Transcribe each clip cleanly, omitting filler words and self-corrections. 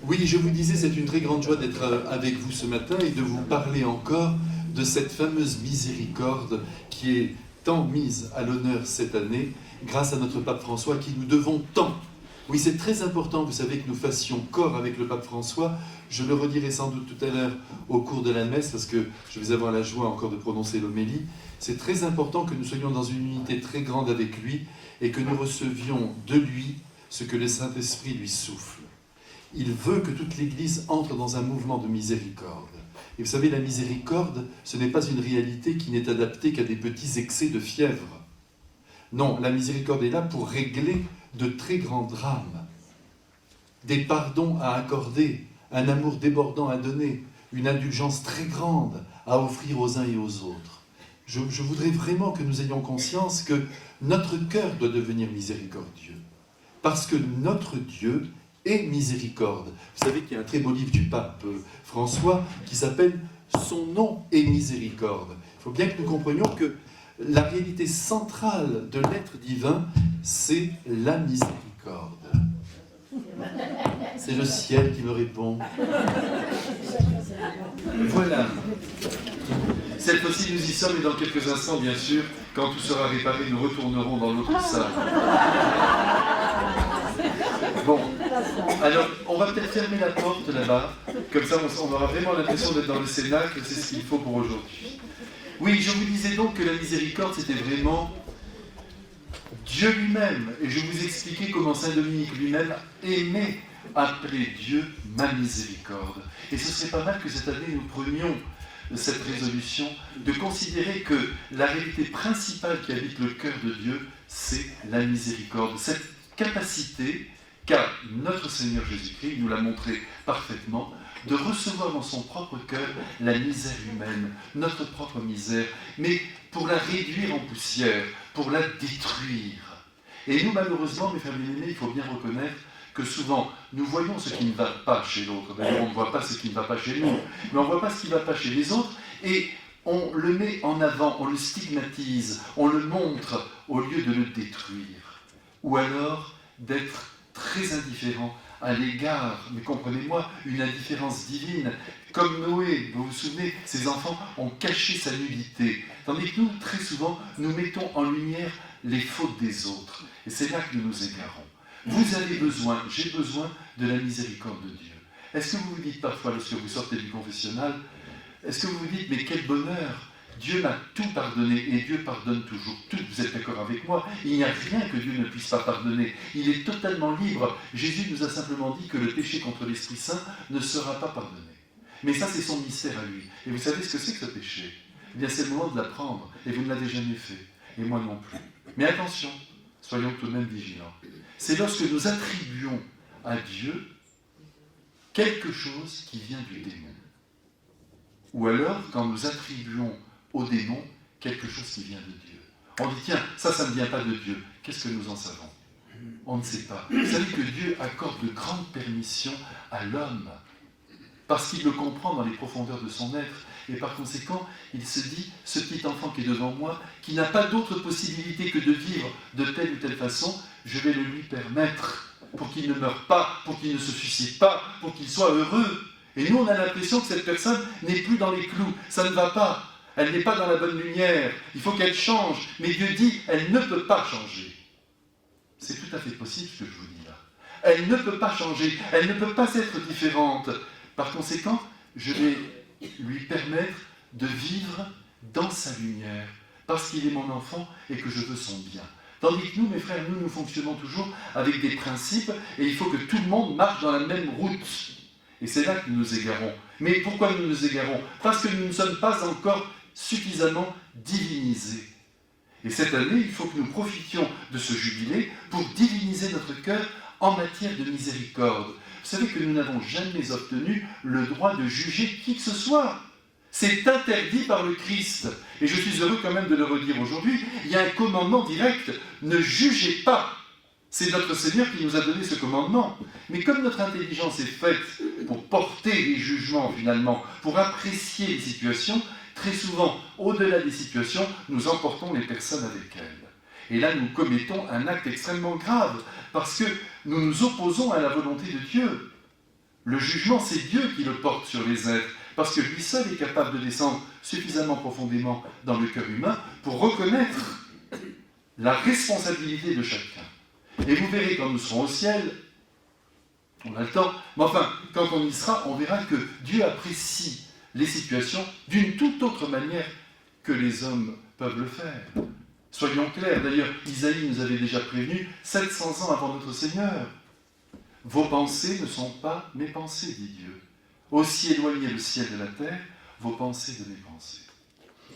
Oui, je vous disais, c'est une très grande joie d'être avec vous ce matin et de vous parler encore de cette fameuse miséricorde qui est tant mise à l'honneur cette année grâce à notre pape François qui nous devons tant. Oui, c'est très important, vous savez, que nous fassions corps avec le pape François. Je le redirai sans doute tout à l'heure au cours de la messe parce que je vais avoir la joie encore de prononcer l'homélie. C'est très important que nous soyons dans une unité très grande avec lui et que nous recevions de lui ce que le Saint-Esprit lui souffle. Il veut que toute l'Église entre dans un mouvement de miséricorde. Et vous savez, la miséricorde, ce n'est pas une réalité qui n'est adaptée qu'à des petits excès de fièvre. Non, la miséricorde est là pour régler de très grands drames, des pardons à accorder, un amour débordant à donner, une indulgence très grande à offrir aux uns et aux autres. Je voudrais vraiment que nous ayons conscience que notre cœur doit devenir miséricordieux, parce que notre Dieu est miséricorde. Vous savez qu'il y a un très beau livre du pape François qui s'appelle « Son nom est miséricorde ». Il faut bien que nous comprenions que la réalité centrale de l'être divin, c'est la miséricorde. C'est le ciel qui me répond. Voilà. Cette fois-ci, nous y sommes et dans quelques instants, bien sûr, quand tout sera réparé, nous retournerons dans l'autre salle. Bon, alors on va peut-être fermer la porte là-bas, comme ça on aura vraiment l'impression d'être dans le cénacle, c'est ce qu'il faut pour aujourd'hui. Oui, je vous disais donc que la miséricorde, c'était vraiment Dieu lui-même, et je vous expliquais comment Saint Dominique lui-même aimait appeler Dieu ma miséricorde. Et ce serait pas mal que cette année nous prenions cette résolution de considérer que la réalité principale qui habite le cœur de Dieu, c'est la miséricorde, cette capacité qu'a notre Seigneur Jésus-Christ, il nous l'a montré parfaitement, de recevoir dans son propre cœur la misère humaine, notre propre misère, mais pour la réduire en poussière, pour la détruire. Et nous, malheureusement, mes frères bien-aimés, il faut bien reconnaître que souvent, nous voyons ce qui ne va pas chez l'autre. D'ailleurs, on ne voit pas ce qui ne va pas chez nous, mais on ne voit pas ce qui ne va pas chez les autres, et on le met en avant, on le stigmatise, on le montre au lieu de le détruire. Ou alors d'être très indifférent à l'égard, mais comprenez-moi, une indifférence divine. Comme Noé, vous vous souvenez, ses enfants ont caché sa nudité. Tandis que nous, très souvent, nous mettons en lumière les fautes des autres. Et c'est là que nous nous égarons. Vous avez besoin, j'ai besoin de la miséricorde de Dieu. Est-ce que vous vous dites parfois, lorsque vous sortez du confessionnal, est-ce que vous vous dites, mais quel bonheur! Dieu m'a tout pardonné et Dieu pardonne toujours tout. Vous êtes d'accord avec moi? Il n'y a rien que Dieu ne puisse pas pardonner. Il est totalement libre. Jésus nous a simplement dit que le péché contre l'Esprit Saint ne sera pas pardonné. Mais ça, c'est son mystère à lui. Et vous savez ce que c'est que ce péché? Eh bien, c'est le moment de l'apprendre. Et vous ne l'avez jamais fait. Et moi non plus. Mais attention, soyons tout de même vigilants. C'est lorsque nous attribuons à Dieu quelque chose qui vient du démon. Ou alors, quand nous attribuons au démon quelque chose qui vient de Dieu. On dit, tiens, ça ne vient pas de Dieu. Qu'est-ce que nous en savons? On ne sait pas. Vous savez que Dieu accorde de grandes permissions à l'homme, parce qu'il le comprend dans les profondeurs de son être, et par conséquent, il se dit, ce petit enfant qui est devant moi, qui n'a pas d'autre possibilité que de vivre de telle ou telle façon, je vais le lui permettre, pour qu'il ne meure pas, pour qu'il ne se suicide pas, pour qu'il soit heureux. Et nous, on a l'impression que cette personne n'est plus dans les clous, ça ne va pas. Elle n'est pas dans la bonne lumière, il faut qu'elle change. Mais Dieu dit, elle ne peut pas changer. C'est tout à fait possible ce que je vous dis là. Elle ne peut pas changer, elle ne peut pas être différente. Par conséquent, je vais lui permettre de vivre dans sa lumière, parce qu'il est mon enfant et que je veux son bien. Tandis que nous, mes frères, nous fonctionnons toujours avec des principes, et il faut que tout le monde marche dans la même route. Et c'est là que nous nous égarons. Mais pourquoi nous nous égarons? Parce que nous ne sommes pas encore suffisamment divinisés. Et cette année, il faut que nous profitions de ce jubilé pour diviniser notre cœur en matière de miséricorde. Vous savez que nous n'avons jamais obtenu le droit de juger qui que ce soit. C'est interdit par le Christ. Et je suis heureux quand même de le redire aujourd'hui. Il y a un commandement direct. Ne jugez pas. C'est notre Seigneur qui nous a donné ce commandement. Mais comme notre intelligence est faite pour porter les jugements finalement, pour apprécier les situations, très souvent, au-delà des situations, nous emportons les personnes avec elles. Et là, nous commettons un acte extrêmement grave, parce que nous nous opposons à la volonté de Dieu. Le jugement, c'est Dieu qui le porte sur les êtres, parce que lui seul est capable de descendre suffisamment profondément dans le cœur humain pour reconnaître la responsabilité de chacun. Et vous verrez, quand nous serons au ciel, on a le temps, mais enfin, quand on y sera, on verra que Dieu apprécie les situations d'une toute autre manière que les hommes peuvent le faire. Soyons clairs, d'ailleurs, Isaïe nous avait déjà prévenu 700 ans avant notre Seigneur. Vos pensées ne sont pas mes pensées, dit Dieu. Aussi éloigné le ciel de la terre, vos pensées de mes pensées.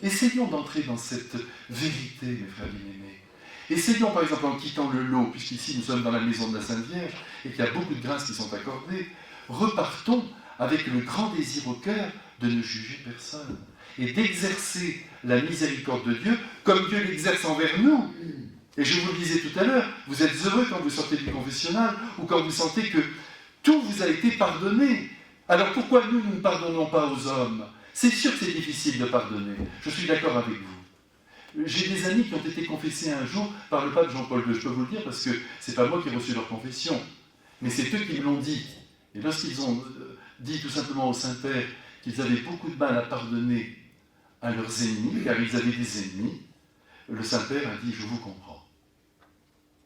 Essayons d'entrer dans cette vérité, mes frères bien-aimés. Essayons, par exemple, en quittant le lot, puisqu'ici nous sommes dans la maison de la Sainte Vierge et qu'il y a beaucoup de grâces qui sont accordées, repartons avec le grand désir au cœur de ne juger personne et d'exercer la miséricorde de Dieu comme Dieu l'exerce envers nous. Et je vous le disais tout à l'heure, vous êtes heureux quand vous sortez du confessionnal ou quand vous sentez que tout vous a été pardonné. Alors pourquoi nous ne pardonnons pas aux hommes? C'est sûr que c'est difficile de pardonner, je suis d'accord avec vous. J'ai des amis qui ont été confessés un jour par le pape Jean-Paul II, je peux vous le dire parce que c'est pas moi qui ai reçu leur confession, mais c'est eux qui me l'ont dit. Et lorsqu'ils ont dit tout simplement au Saint-Père qu'ils avaient beaucoup de mal à pardonner à leurs ennemis, car ils avaient des ennemis, le Saint-Père a dit « je vous comprends ».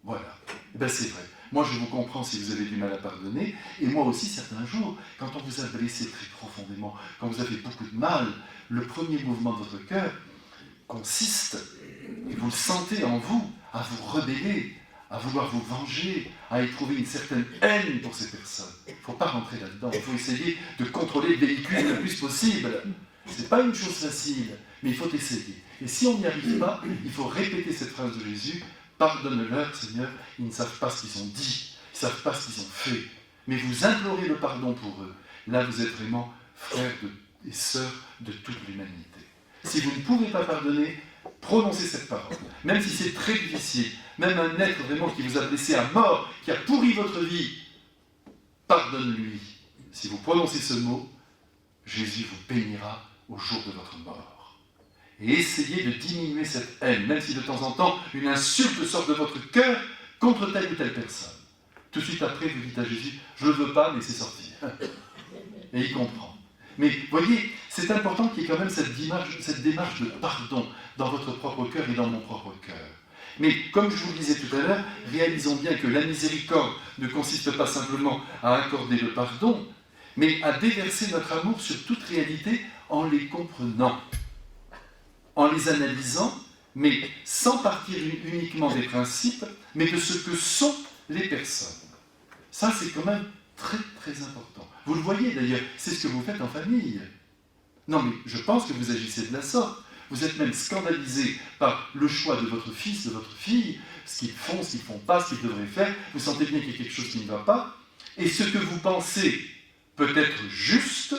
Voilà. Et bien c'est vrai. Moi je vous comprends si vous avez du mal à pardonner, et moi aussi certains jours, quand on vous a blessé très profondément, quand vous avez beaucoup de mal, le premier mouvement de votre cœur consiste, et vous le sentez en vous, à vous rebeller, à vouloir vous venger, à éprouver une certaine haine pour ces personnes. Il ne faut pas rentrer là-dedans, il faut essayer de contrôler le véhicule le plus possible. Ce n'est pas une chose facile, mais il faut essayer. Et si on n'y arrive pas, il faut répéter cette phrase de Jésus, « Pardonne-leur, Seigneur, ils ne savent pas ce qu'ils ont dit, ils ne savent pas ce qu'ils ont fait. » Mais vous implorez le pardon pour eux. Là, vous êtes vraiment frères et sœurs de toute l'humanité. Si vous ne pouvez pas pardonner, prononcez cette parole. Même si c'est très difficile, même un être vraiment qui vous a blessé à mort, qui a pourri votre vie, pardonne-lui. Si vous prononcez ce mot, Jésus vous bénira au jour de votre mort. Et essayez de diminuer cette haine, même si de temps en temps une insulte sort de votre cœur contre telle ou telle personne. Tout de suite après, vous dites à Jésus, je ne le veux pas, mais c'est sorti. Et il comprend. Mais voyez, c'est important qu'il y ait quand même cette démarche de pardon dans votre propre cœur et dans mon propre cœur. Mais comme je vous le disais tout à l'heure, réalisons bien que la miséricorde ne consiste pas simplement à accorder le pardon, mais à déverser notre amour sur toute réalité en les comprenant, en les analysant, mais sans partir uniquement des principes, mais de ce que sont les personnes. Ça, c'est quand même très, très important. Vous le voyez d'ailleurs, c'est ce que vous faites en famille. Non, mais je pense que vous agissez de la sorte. Vous êtes même scandalisé par le choix de votre fils, de votre fille, ce qu'ils font, ce qu'ils ne font pas, ce qu'ils devraient faire. Vous sentez bien qu'il y a quelque chose qui ne va pas. Et ce que vous pensez peut être juste,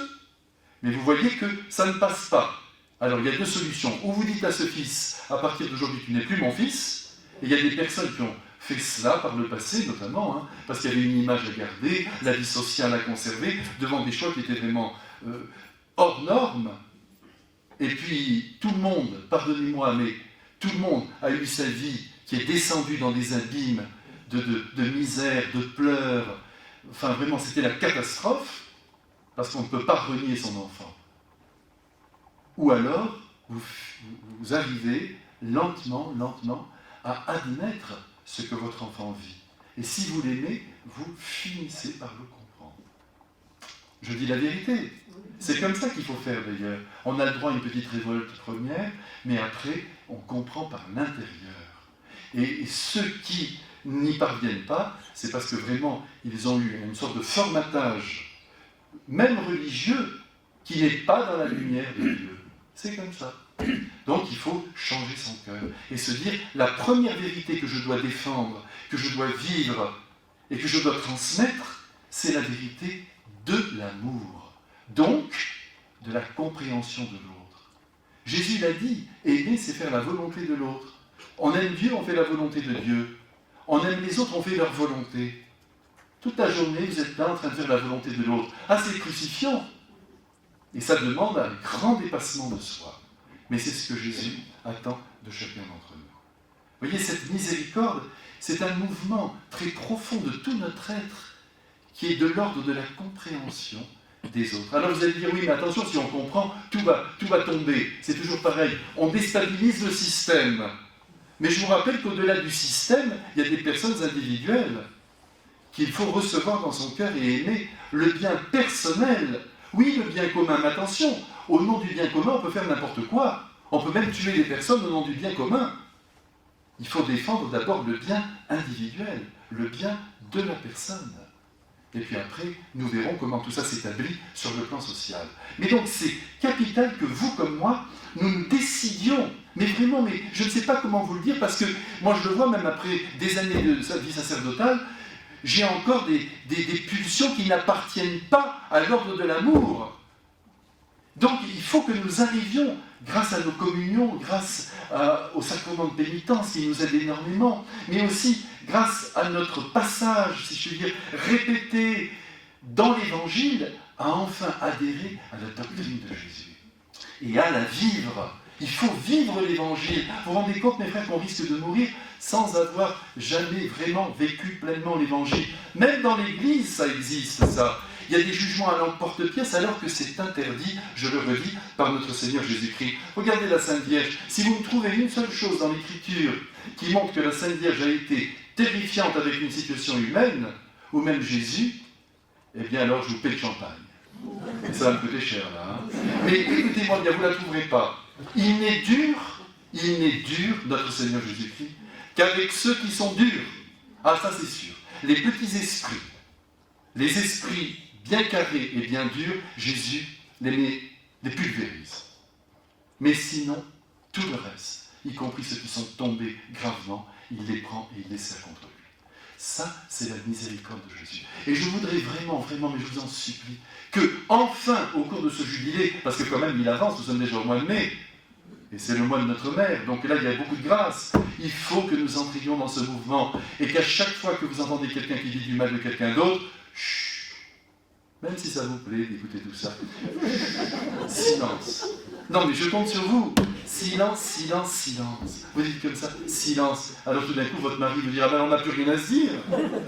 mais vous voyez que ça ne passe pas. Alors il y a deux solutions. Ou vous dites à ce fils, à partir d'aujourd'hui, tu n'es plus mon fils. Et il y a des personnes qui ont fait cela par le passé, notamment, parce qu'il y avait une image à garder, la vie sociale à conserver, devant des choix qui étaient vraiment hors normes. Et puis, tout le monde, pardonnez-moi, mais tout le monde a eu sa vie qui est descendue dans des abîmes de misère, de pleurs. Enfin, vraiment, c'était la catastrophe, parce qu'on ne peut pas renier son enfant. Ou alors, vous arrivez lentement, à admettre ce que votre enfant vit. Et si vous l'aimez, vous finissez par le comprendre. Je dis la vérité. C'est comme ça qu'il faut faire d'ailleurs. On a le droit à une petite révolte première, mais après, on comprend par l'intérieur. Et ceux qui n'y parviennent pas, c'est parce que vraiment, ils ont eu une sorte de formatage, même religieux, qui n'est pas dans la lumière de Dieu. C'est comme ça. Donc il faut changer son cœur et se dire, la première vérité que je dois défendre, que je dois vivre et que je dois transmettre, c'est la vérité de l'amour. Donc, de la compréhension de l'autre. Jésus l'a dit, aimer, c'est faire la volonté de l'autre. On aime Dieu, on fait la volonté de Dieu. On aime les autres, on fait leur volonté. Toute la journée, vous êtes là en train de faire la volonté de l'autre. Ah, c'est crucifiant. Et ça demande un grand dépassement de soi. Mais c'est ce que Jésus attend de chacun d'entre nous. Vous voyez, cette miséricorde, c'est un mouvement très profond de tout notre être qui est de l'ordre de la compréhension des autres. Alors vous allez dire, oui, mais attention, si on comprend, tout va tomber. C'est toujours pareil. On déstabilise le système. Mais je vous rappelle qu'au-delà du système, il y a des personnes individuelles qu'il faut recevoir dans son cœur et aimer. Le bien personnel, oui, le bien commun, mais attention, au nom du bien commun, on peut faire n'importe quoi. On peut même tuer des personnes au nom du bien commun. Il faut défendre d'abord le bien individuel, le bien de la personne. Et puis après, nous verrons comment tout ça s'établit sur le plan social. Mais donc c'est capital que vous comme moi, nous nous décidions, mais vraiment, mais je ne sais pas comment vous le dire, parce que moi je le vois même après des années de vie sacerdotale, j'ai encore des pulsions qui n'appartiennent pas à l'ordre de l'amour. Donc il faut que nous arrivions, grâce à nos communions, grâce au sacrement de pénitence qui nous aide énormément, mais aussi grâce à notre passage, si je puis dire, répété dans l'Évangile, à enfin adhérer à la doctrine de Jésus et à la vivre. Il faut vivre l'Évangile. Vous vous rendez compte, mes frères, qu'on risque de mourir sans avoir jamais vraiment vécu pleinement l'Évangile. Même dans l'Église, ça existe, ça. Il y a des jugements à l'emporte-pièce alors que c'est interdit, je le redis, par notre Seigneur Jésus-Christ. Regardez la Sainte Vierge. Si vous me trouvez une seule chose dans l'Écriture qui montre que la Sainte Vierge a été terrifiante avec une situation humaine, ou même Jésus, eh bien alors je vous paie le champagne. Et ça va me coûter cher là. Hein. Mais écoutez-moi bien, vous ne la trouverez pas. Il n'est dur, notre Seigneur Jésus-Christ, qu'avec ceux qui sont durs. Ah ça c'est sûr. Les petits esprits, les esprits bien carrés et bien durs, Jésus les pulvérise. Mais sinon, tout le reste, y compris ceux qui sont tombés gravement, il les prend et il les serre contre lui. Ça, c'est la miséricorde de Jésus. Et je voudrais vraiment, mais je vous en supplie, que enfin, au cours de ce jubilé, parce que quand même il avance, nous sommes déjà au mois de mai, et c'est le mois de notre mère, donc là il y a beaucoup de grâce, il faut que nous entrions dans ce mouvement, et qu'à chaque fois que vous entendez quelqu'un qui dit du mal de quelqu'un d'autre, chut, même si ça vous plaît d'écouter tout ça, silence. Non mais je compte sur vous. Silence, silence, silence. Vous dites comme ça, silence. Alors tout d'un coup, votre mari vous dira, ben on n'a plus rien à se dire,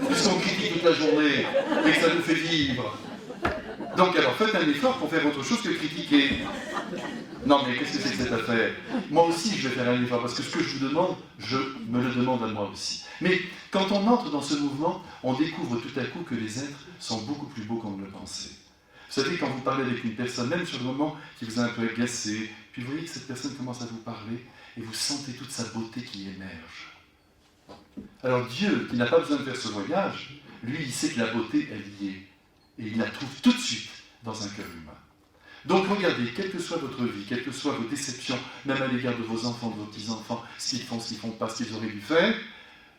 puisqu'on critique toute la journée, et que ça nous fait vivre. Donc alors faites un effort pour faire autre chose que critiquer. Non mais qu'est-ce que c'est que cette affaire? Moi aussi je vais faire un effort, parce que ce que je vous demande, je me le demande à moi aussi. Mais quand on entre dans ce mouvement, on découvre tout à coup que les êtres sont beaucoup plus beaux qu'on ne le pensait. Vous savez, quand vous parlez avec une personne, même sur le moment qui vous a un peu agacé, puis vous voyez que cette personne commence à vous parler, et vous sentez toute sa beauté qui émerge. Alors Dieu, qui n'a pas besoin de faire ce voyage, lui, il sait que la beauté, elle y est. Et il la trouve tout de suite dans un cœur humain. Donc regardez, quelle que soit votre vie, quelles que soient vos déceptions, même à l'égard de vos enfants, de vos petits-enfants, ce qu'ils font, ce qu'ils ne font pas, ce qu'ils auraient dû faire,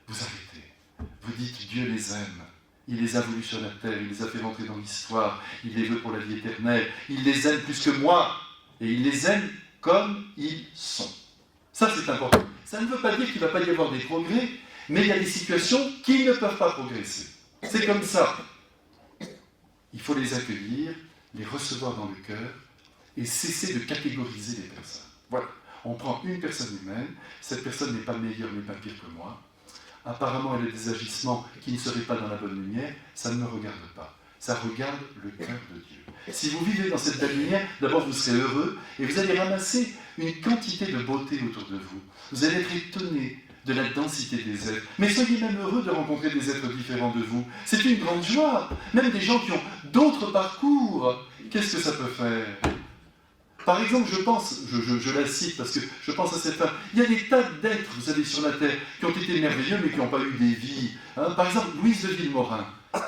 vous arrêtez. Vous dites, Dieu les aime. Il les a voulus sur la terre, il les a fait rentrer dans l'histoire, il les veut pour la vie éternelle, il les aime plus que moi, et il les aime comme ils sont. Ça c'est important. Ça ne veut pas dire qu'il ne va pas y avoir des progrès, mais il y a des situations qui ne peuvent pas progresser. C'est comme ça. Il faut les accueillir, les recevoir dans le cœur, et cesser de catégoriser les personnes. Voilà. On prend une personne humaine, cette personne n'est pas meilleure, n'est pas pire que moi. Apparemment, elle a des agissements qui ne seraient pas dans la bonne lumière, ça ne me regarde pas. Ça regarde le cœur de Dieu. Si vous vivez dans cette belle lumière, d'abord vous serez heureux et vous allez ramasser une quantité de beauté autour de vous. Vous allez être étonné de la densité des êtres. Mais soyez même heureux de rencontrer des êtres différents de vous. C'est une grande joie. Même des gens qui ont d'autres parcours. Qu'est-ce que ça peut faire ? Par exemple, je pense, je la cite parce que je pense à cette femme, il y a des tas d'êtres, vous savez, sur la Terre, qui ont été merveilleux mais qui n'ont pas eu des vies. Hein. Par exemple, Louise de Villemorin.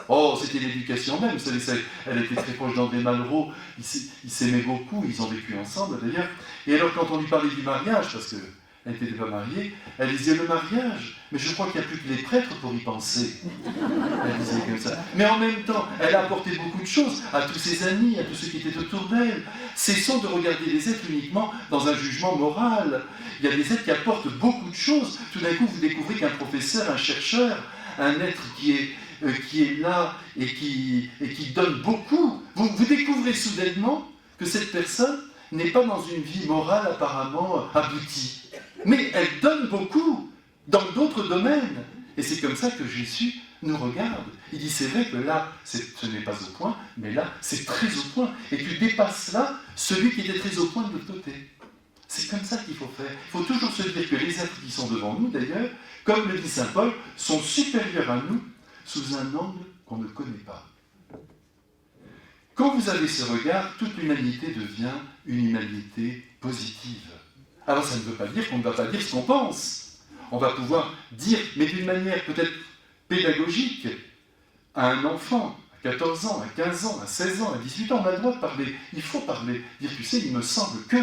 Oh, c'était l'éducation même, vous savez, elle était très proche d'André Malraux, ils s'aimaient beaucoup, ils ont vécu ensemble d'ailleurs. Et alors quand on lui parlait du mariage, parce qu'elle n'était pas mariée, elle disait le mariage, mais je crois qu'il n'y a plus que les prêtres pour y penser. Elle disait comme ça. Mais en même temps, elle a apporté beaucoup de choses à tous ses amis, à tous ceux qui étaient autour d'elle. Cessons de regarder les êtres uniquement dans un jugement moral. Il y a des êtres qui apportent beaucoup de choses. Tout d'un coup, vous découvrez qu'un professeur, un chercheur, un être qui est là et qui donne beaucoup, vous découvrez soudainement que cette personne n'est pas dans une vie morale apparemment aboutie. Mais elle donne beaucoup dans d'autres domaines. Et c'est comme ça que Jésus nous regarde. Il dit, c'est vrai que là, ce n'est pas au point, mais là, c'est très au point. Et tu dépasses là celui qui était très au point de l'autre côté. C'est comme ça qu'il faut faire. Il faut toujours se dire que les êtres qui sont devant nous, d'ailleurs, comme le dit saint Paul, sont supérieurs à nous sous un angle qu'on ne connaît pas. Quand vous avez ce regard, toute l'humanité devient une humanité positive. Alors ça ne veut pas dire qu'on ne va pas dire ce qu'on pense. On va pouvoir dire, mais d'une manière peut-être pédagogique, à un enfant, à 14 ans, à 15 ans, à 16 ans, à 18 ans, on a le droit de parler. Il faut parler. Dire, tu sais, il me semble que,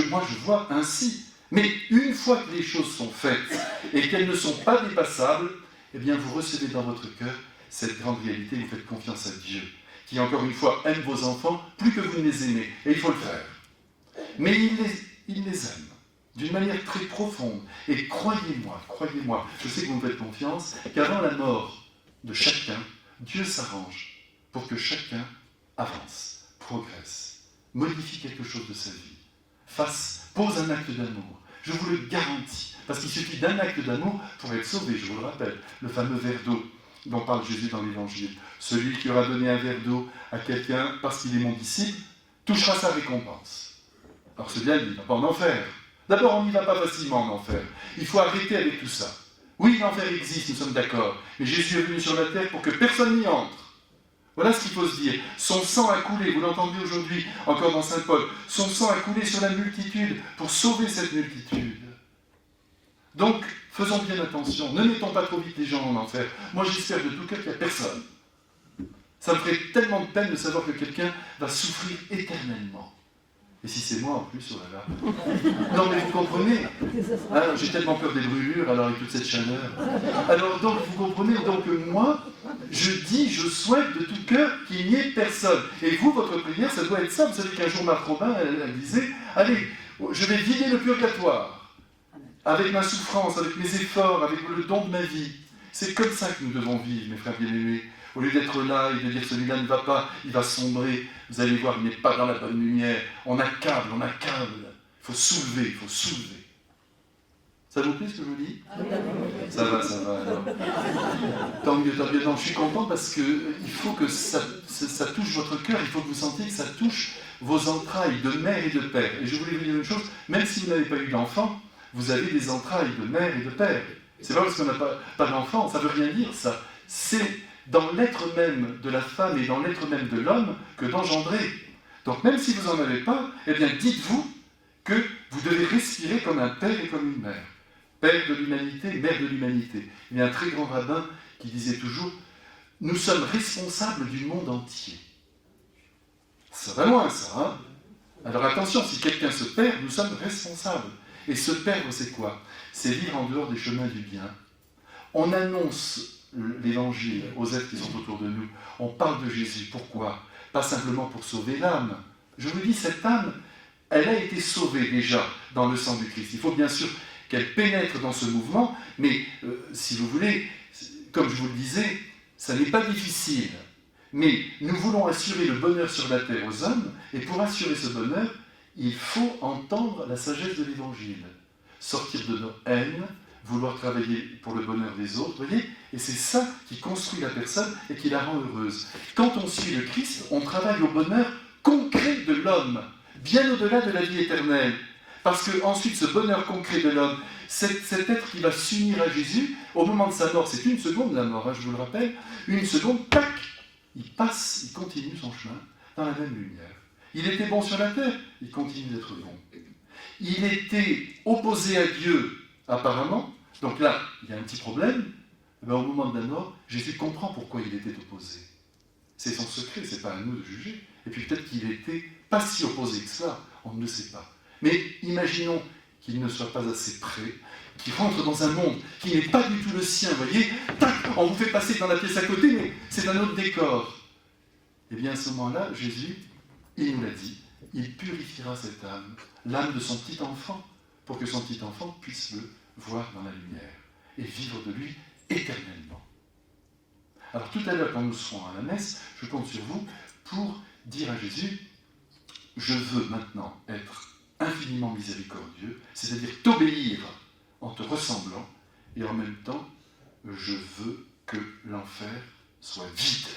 moi je vois ainsi. Mais une fois que les choses sont faites et qu'elles ne sont pas dépassables, eh bien vous recevez dans votre cœur cette grande réalité, vous faites confiance à Dieu, qui encore une fois aime vos enfants plus que vous ne les aimez. Et il faut le faire. Mais il les aime d'une manière très profonde. Et croyez-moi, je sais que vous me faites confiance, qu'avant la mort de chacun, Dieu s'arrange pour que chacun avance, progresse, modifie quelque chose de sa vie, pose un acte d'amour. Je vous le garantis, parce qu'il suffit d'un acte d'amour pour être sauvé, je vous le rappelle, le fameux verre d'eau dont parle Jésus dans l'Évangile. Celui qui aura donné un verre d'eau à quelqu'un parce qu'il est mon disciple, touchera sa récompense. Alors c'est bien, il ne va pas en enfer. D'abord, on n'y va pas facilement en enfer. Il faut arrêter avec tout ça. Oui, l'enfer existe, nous sommes d'accord, mais Jésus est venu sur la terre pour que personne n'y entre. Voilà ce qu'il faut se dire. Son sang a coulé, vous l'entendez aujourd'hui, encore dans saint Paul, son sang a coulé sur la multitude pour sauver cette multitude. Donc, faisons bien attention, ne mettons pas trop vite les gens en enfer. Moi, j'espère de tout cœur qu'il n'y a personne. Ça me ferait tellement de peine de savoir que quelqu'un va souffrir éternellement. Et si c'est moi en plus, oh là là. Non mais vous comprenez, hein, j'ai tellement peur des brûlures, alors avec toute cette chaleur. Alors donc vous comprenez, donc moi, je souhaite de tout cœur qu'il n'y ait personne. Et vous, votre prière, ça doit être ça. Vous savez qu'un jour Marthe Robin, elle disait, allez, je vais vider le purgatoire, avec ma souffrance, avec mes efforts, avec le don de ma vie. C'est comme ça que nous devons vivre, mes frères bien-aimés. Au lieu d'être là et de dire celui-là ne va pas, il va sombrer, vous allez voir, il n'est pas dans la bonne lumière. On accable. Il faut soulever. Ça vous plaît ce que je vous dis ? Ça va. Alors. Tant mieux. Non, je suis content parce qu'il faut que ça touche votre cœur, il faut que vous sentiez que ça touche vos entrailles de mère et de père. Et je voulais vous dire une chose, même si vous n'avez pas eu d'enfant, vous avez des entrailles de mère et de père. C'est pas parce qu'on n'a pas d'enfant, ça ne veut rien dire ça. C'est dans l'être même de la femme et dans l'être même de l'homme que d'engendrer. Donc même si vous n'en avez pas, eh bien dites-vous que vous devez respirer comme un père et comme une mère. Père de l'humanité, mère de l'humanité. Il y a un très grand rabbin qui disait toujours « Nous sommes responsables du monde entier ». Ça va loin ça, hein ? Alors attention, si quelqu'un se perd, nous sommes responsables. Et se perdre, c'est quoi ? C'est vivre en dehors des chemins du bien. On annonce l'évangile aux êtres qui sont autour de nous. On parle de Jésus. Pourquoi ? Pas simplement pour sauver l'âme. Je vous dis, cette âme, elle a été sauvée déjà dans le sang du Christ. Il faut bien sûr qu'elle pénètre dans ce mouvement, mais si vous voulez, comme je vous le disais, ça n'est pas difficile. Mais nous voulons assurer le bonheur sur la terre aux hommes, et pour assurer ce bonheur, il faut entendre la sagesse de l'Évangile. Sortir de nos haines, vouloir travailler pour le bonheur des autres, voyez ? Et c'est ça qui construit la personne et qui la rend heureuse. Quand on suit le Christ, on travaille au bonheur concret de l'homme, bien au-delà de la vie éternelle. Parce que ensuite, ce bonheur concret de l'homme, cet être qui va s'unir à Jésus, au moment de sa mort, c'est une seconde la mort, hein, je vous le rappelle, une seconde, tac, il passe, il continue son chemin dans la même lumière. Il était bon sur la terre, il continue d'être bon. Il était opposé à Dieu, apparemment, donc là, il y a un petit problème. Ben, au moment de la mort, Jésus comprend pourquoi il était opposé. C'est son secret, c'est pas à nous de juger. Et puis peut-être qu'il était pas si opposé que cela, on ne le sait pas. Mais imaginons qu'il ne soit pas assez près, qu'il rentre dans un monde qui n'est pas du tout le sien, vous voyez, tac, on vous fait passer dans la pièce à côté, mais c'est un autre décor. Et bien à ce moment-là, Jésus, il nous l'a dit, il purifiera cette âme, l'âme de son petit enfant, pour que son petit enfant puisse le voir dans la lumière et vivre de lui éternellement. Alors tout à l'heure, quand nous serons à la messe, je compte sur vous pour dire à Jésus, je veux maintenant être infiniment miséricordieux, c'est-à-dire t'obéir en te ressemblant, et en même temps, je veux que l'enfer soit vide.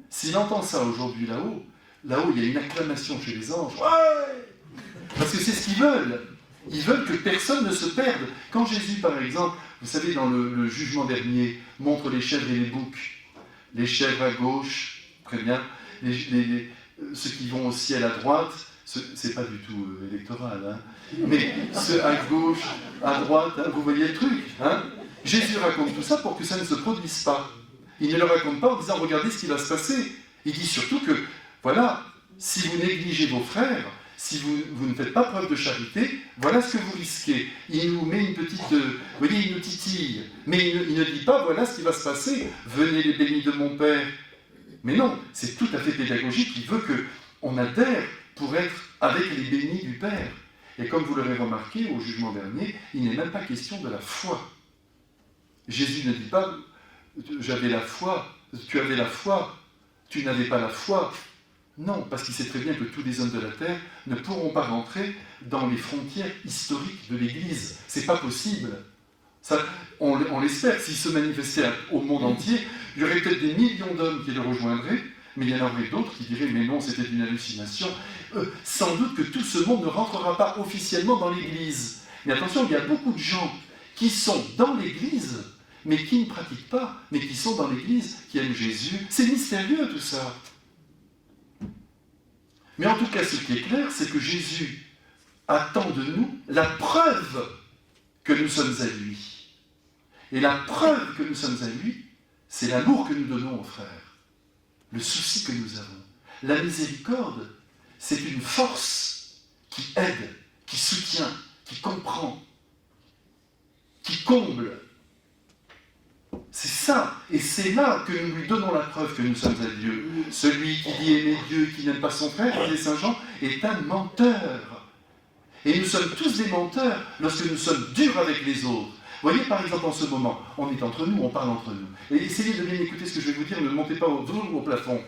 S'il entend ça aujourd'hui là-haut, il y a une acclamation chez les anges. Ouais, parce que c'est ce qu'ils veulent. Ils veulent que personne ne se perde. Quand Jésus, par exemple, vous savez, dans le jugement dernier, montre les chèvres et les boucs. Les chèvres à gauche, très bien. Ceux qui vont au ciel à droite, c'est pas du tout électoral, hein, mais ceux à gauche, à droite, hein, vous voyez le truc, hein. Jésus raconte tout ça pour que ça ne se produise pas. Il ne le raconte pas en disant « Regardez ce qui va se passer ». Il dit surtout que, voilà, si vous négligez vos frères, si vous ne faites pas preuve de charité, voilà ce que vous risquez. Il nous met une petite... vous voyez, il nous titille. Mais il ne dit pas « Voilà ce qui va se passer. Venez les bénis de mon Père ». Mais non, c'est tout à fait pédagogique. Il veut qu'on adhère pour être avec les bénis du Père. Et comme vous l'aurez remarqué, au jugement dernier, il n'est même pas question de la foi. Jésus ne dit pas « j'avais la foi, tu avais la foi, tu n'avais pas la foi ». Non, parce qu'il sait très bien que tous les hommes de la terre ne pourront pas rentrer dans les frontières historiques de l'Église. C'est pas possible. Ça, on l'espère, s'il se manifestait au monde entier, il y aurait peut-être des millions d'hommes qui le rejoindraient, mais il y en aurait d'autres qui diraient « mais non, c'était une hallucination ». Sans doute que tout ce monde ne rentrera pas officiellement dans l'Église. Mais attention, il y a beaucoup de gens qui sont dans l'Église, mais qui ne pratiquent pas, mais qui sont dans l'Église, qui aiment Jésus. C'est mystérieux tout ça. Mais en tout cas, ce qui est clair, c'est que Jésus attend de nous la preuve que nous sommes à lui. Et la preuve que nous sommes à lui, c'est l'amour que nous donnons aux frères, le souci que nous avons. La miséricorde, c'est une force qui aide, qui soutient, qui comprend, qui comble. C'est ça, et c'est là que nous lui donnons la preuve que nous sommes à Dieu. Celui qui dit aimer Dieu et qui n'aime pas son frère, disait Saint Jean, est un menteur. Et nous sommes tous des menteurs lorsque nous sommes durs avec les autres. Vous voyez, par exemple, en ce moment, on est entre nous, on parle entre nous. Et essayez de bien écouter ce que je vais vous dire, ne montez pas au plafond.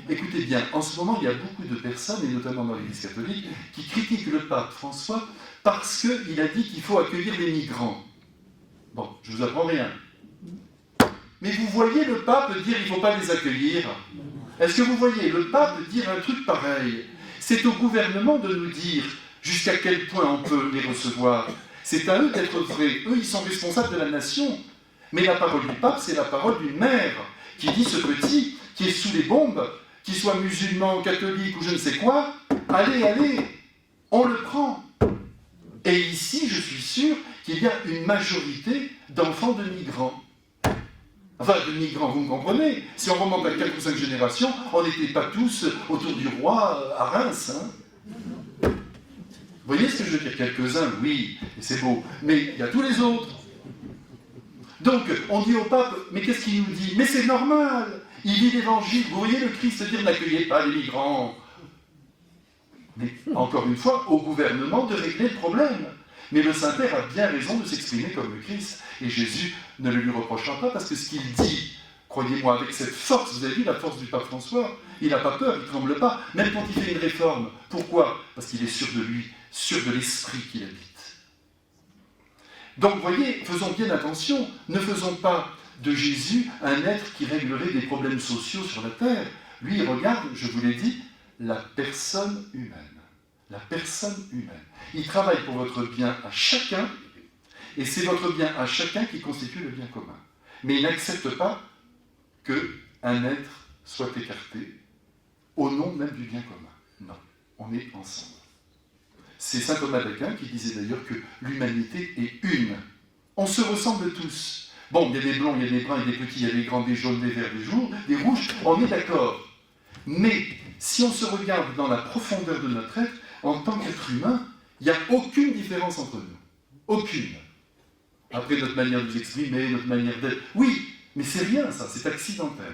Écoutez bien, en ce moment, il y a beaucoup de personnes, et notamment dans l'Église catholique, qui critiquent le pape François parce qu'il a dit qu'il faut accueillir les migrants. Bon, je ne vous apprends rien. Mais vous voyez le pape dire qu'il ne faut pas les accueillir? Est-ce que vous voyez le pape dire un truc pareil? C'est au gouvernement de nous dire jusqu'à quel point on peut les recevoir. C'est à eux d'être vrais. Eux, ils sont responsables de la nation. Mais la parole du pape, c'est la parole d'une mère qui dit ce petit qui est sous les bombes, qu'il soit musulman, catholique ou je ne sais quoi, allez, allez, on le prend. Et ici, je suis sûr qu'il y a une majorité d'enfants de migrants. Enfin, de migrants, vous me comprenez? Si on remonte à 4 ou 5 générations, on n'était pas tous autour du roi à Reims. Hein. Vous voyez ce que je veux dire? Quelques-uns, oui, et c'est beau. Mais il y a tous les autres. Donc, on dit au pape, mais qu'est-ce qu'il nous dit? Mais c'est normal, il vit l'évangile. Vous voyez le Christ dire, n'accueillez pas les migrants. Mais, encore une fois, au gouvernement de régler le problème. Mais le Saint-Père a bien raison de s'exprimer comme le Christ. Et Jésus ne le lui reprochera pas, parce que ce qu'il dit, croyez-moi, avec cette force, vous avez vu la force du pape François, il n'a pas peur, il ne tremble pas, même quand il fait une réforme. Pourquoi? Parce qu'il est sûr de lui, sûr de l'esprit qu'il habite. Donc, voyez, faisons bien attention, ne faisons pas de Jésus un être qui réglerait des problèmes sociaux sur la terre. Lui, il regarde, je vous l'ai dit, la personne humaine. La personne humaine. Il travaille pour votre bien à chacun, et c'est votre bien à chacun qui constitue le bien commun. Mais il n'accepte pas qu'un être soit écarté au nom même du bien commun. Non, on est ensemble. C'est saint Thomas d'Aquin qui disait d'ailleurs que l'humanité est une. On se ressemble tous. Bon, il y a des blonds, il y a des bruns, il y a des petits, il y a des grands, des jaunes, des verts, des rouges, on est d'accord. Mais si on se regarde dans la profondeur de notre être, en tant qu'être humain, il n'y a aucune différence entre nous. Aucune. Après, notre manière de nous exprimer, notre manière d'être... Oui, mais c'est rien ça, c'est accidentel.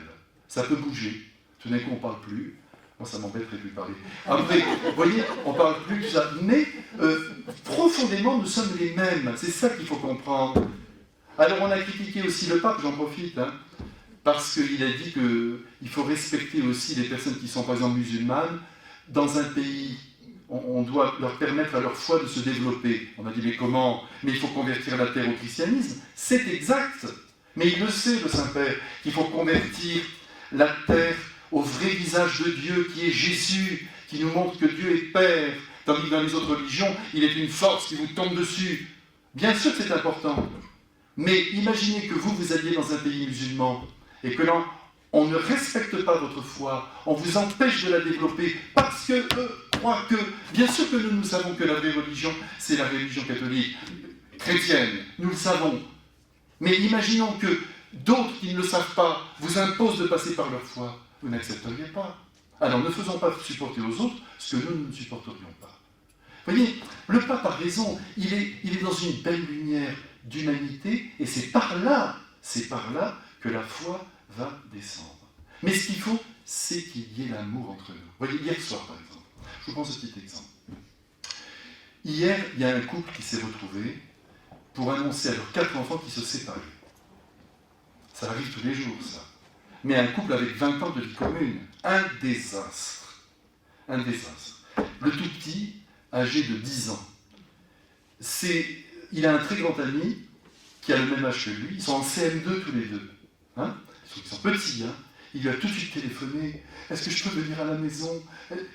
Ça peut bouger. Tout d'un coup, on ne parle plus. Moi, ça m'embêterait de lui parler. Après, vous voyez, on ne parle plus de ça. Mais profondément, nous sommes les mêmes. C'est ça qu'il faut comprendre. Alors, on a critiqué aussi le pape, j'en profite, hein, parce qu'il a dit qu'il faut respecter aussi les personnes qui sont, par exemple, musulmanes. Dans un pays, on doit leur permettre à leur foi de se développer. On a dit, mais comment? Mais il faut convertir la terre au christianisme. C'est exact. Mais il le sait, le Saint-Père, qu'il faut convertir la terre au vrai visage de Dieu qui est Jésus, qui nous montre que Dieu est Père, tandis que dans les autres religions, il est une force qui vous tombe dessus. Bien sûr que c'est important, mais imaginez que vous alliez dans un pays musulman et que là, on ne respecte pas votre foi, on vous empêche de la développer parce que croient que, bien sûr que nous savons que la vraie religion, c'est la religion catholique, chrétienne, nous le savons. Mais imaginons que d'autres qui ne le savent pas vous imposent de passer par leur foi, vous n'accepteriez pas. Alors ne faisons pas supporter aux autres ce que nous ne supporterions pas. Vous voyez, le pape a raison, il est dans une belle lumière d'humanité, et c'est par là que la foi va descendre. Mais ce qu'il faut, c'est qu'il y ait l'amour entre nous. Vous voyez, hier soir par exemple, je vous prends ce petit exemple. Hier, il y a un couple qui s'est retrouvé pour annoncer à leurs 4 enfants qu'ils se séparaient. Ça arrive tous les jours, ça. Mais un couple avec 20 ans de vie commune, un désastre. Un désastre. Le tout petit, âgé de 10 ans, il a un très grand ami qui a le même âge que lui, ils sont en CM2 tous les deux. Hein, ils sont petits, hein. Il lui a tout de suite téléphoné. Est-ce que je peux venir à la maison?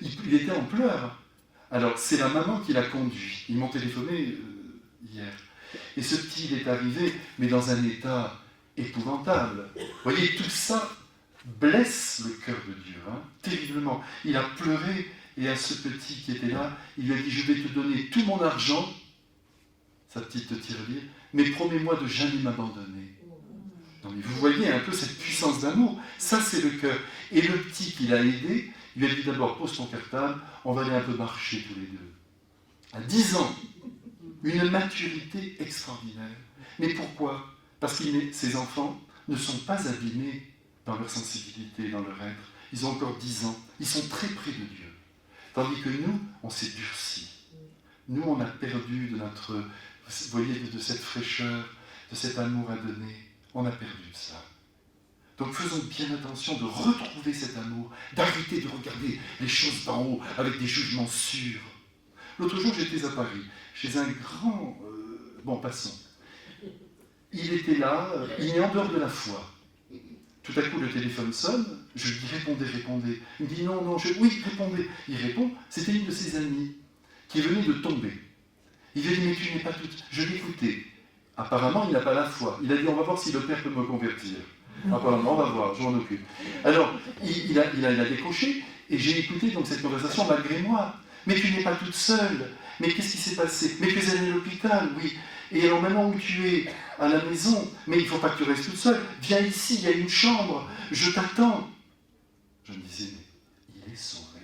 Il était en pleurs. Alors, c'est la maman qui l'a conduit. Ils m'ont téléphoné hier. Et ce petit, il est arrivé, mais dans un état épouvantable. Vous voyez, tout ça blesse le cœur de Dieu, hein, terriblement. Il a pleuré, et à ce petit qui était là, il lui a dit, je vais te donner tout mon argent, sa petite tirelire, mais promets-moi de jamais m'abandonner. Non, mais vous voyez un peu cette puissance d'amour, ça c'est le cœur. Et le petit qui l'a aidé, il lui a dit d'abord, pose ton cartable, on va aller un peu marcher tous les deux. À 10 ans, une maturité extraordinaire. Mais pourquoi? Parce que ces enfants ne sont pas abîmés dans leur sensibilité, dans leur être. Ils ont encore 10 ans, ils sont très près de Dieu. Tandis que nous, on s'est durcis. Nous, on a perdu de notre, vous voyez, de cette fraîcheur, de cet amour à donner. On a perdu ça. Donc faisons bien attention de retrouver cet amour, d'arrêter de regarder les choses d'en haut avec des jugements sûrs. L'autre jour, j'étais à Paris, chez un grand... passons. Il était là, il est en dehors de la foi. Tout à coup, le téléphone sonne, je lui dis répondez. Il me dit non, oui, répondez. Il répond, c'était une de ses amies qui venait de tomber. Il lui a dit, mais tu n'es pas toute... Je l'écoutais. Apparemment, il n'a pas la foi. Il a dit, on va voir si le père peut me convertir. Apparemment, on va voir, je m'en occupe. Alors, il a décroché, et j'ai écouté donc cette conversation malgré moi. Mais tu n'es pas toute seule. Mais qu'est-ce qui s'est passé? Mais tu es allée à l'hôpital, oui. Et alors maintenant où tu es? À la maison. Mais il ne faut pas que tu restes toute seule. Viens ici, il y a une chambre. Je t'attends. Je me disais, mais il est sauvé.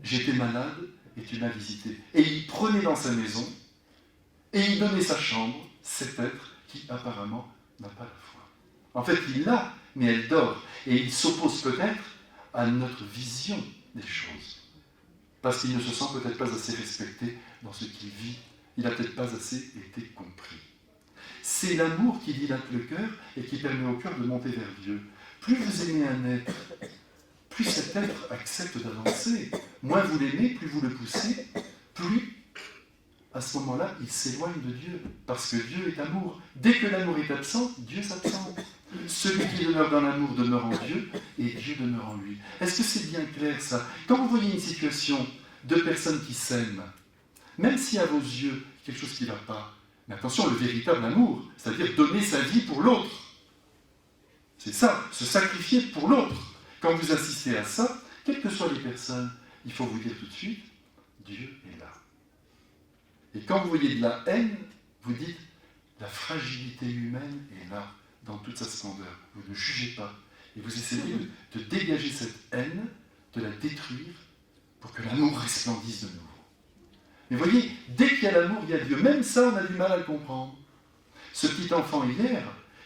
J'étais malade et tu m'as visité. Et il prenait dans sa maison et il donnait sa chambre, cet être qui apparemment n'a pas la foi. En fait, il l'a, mais elle dort. Et il s'oppose peut-être à notre vision des choses. Parce qu'il ne se sent peut-être pas assez respecté dans ce qu'il vit. Il n'a peut-être pas assez été compris. C'est l'amour qui dilate le cœur et qui permet au cœur de monter vers Dieu. Plus vous aimez un être, plus cet être accepte d'avancer. Moins vous l'aimez, plus vous le poussez, plus à ce moment-là, il s'éloigne de Dieu. Parce que Dieu est amour. Dès que l'amour est absent, Dieu s'absente. Celui qui demeure dans l'amour demeure en Dieu et Dieu demeure en lui. Est-ce que c'est bien clair ça? Quand vous voyez une situation de personnes qui s'aiment, même si à vos yeux, quelque chose qui ne va pas, mais attention, le véritable amour, c'est-à-dire donner sa vie pour l'autre. C'est ça, se sacrifier pour l'autre. Quand vous assistez à ça, quelles que soient les personnes, il faut vous dire tout de suite, Dieu est là. Et quand vous voyez de la haine, vous dites, la fragilité humaine est là, dans toute sa splendeur. Vous ne jugez pas. Et vous essayez de dégager cette haine, de la détruire, pour que l'amour resplendisse de nouveau. Mais voyez, dès qu'il y a l'amour, il y a Dieu. Même ça, on a du mal à le comprendre. Ce petit enfant hier,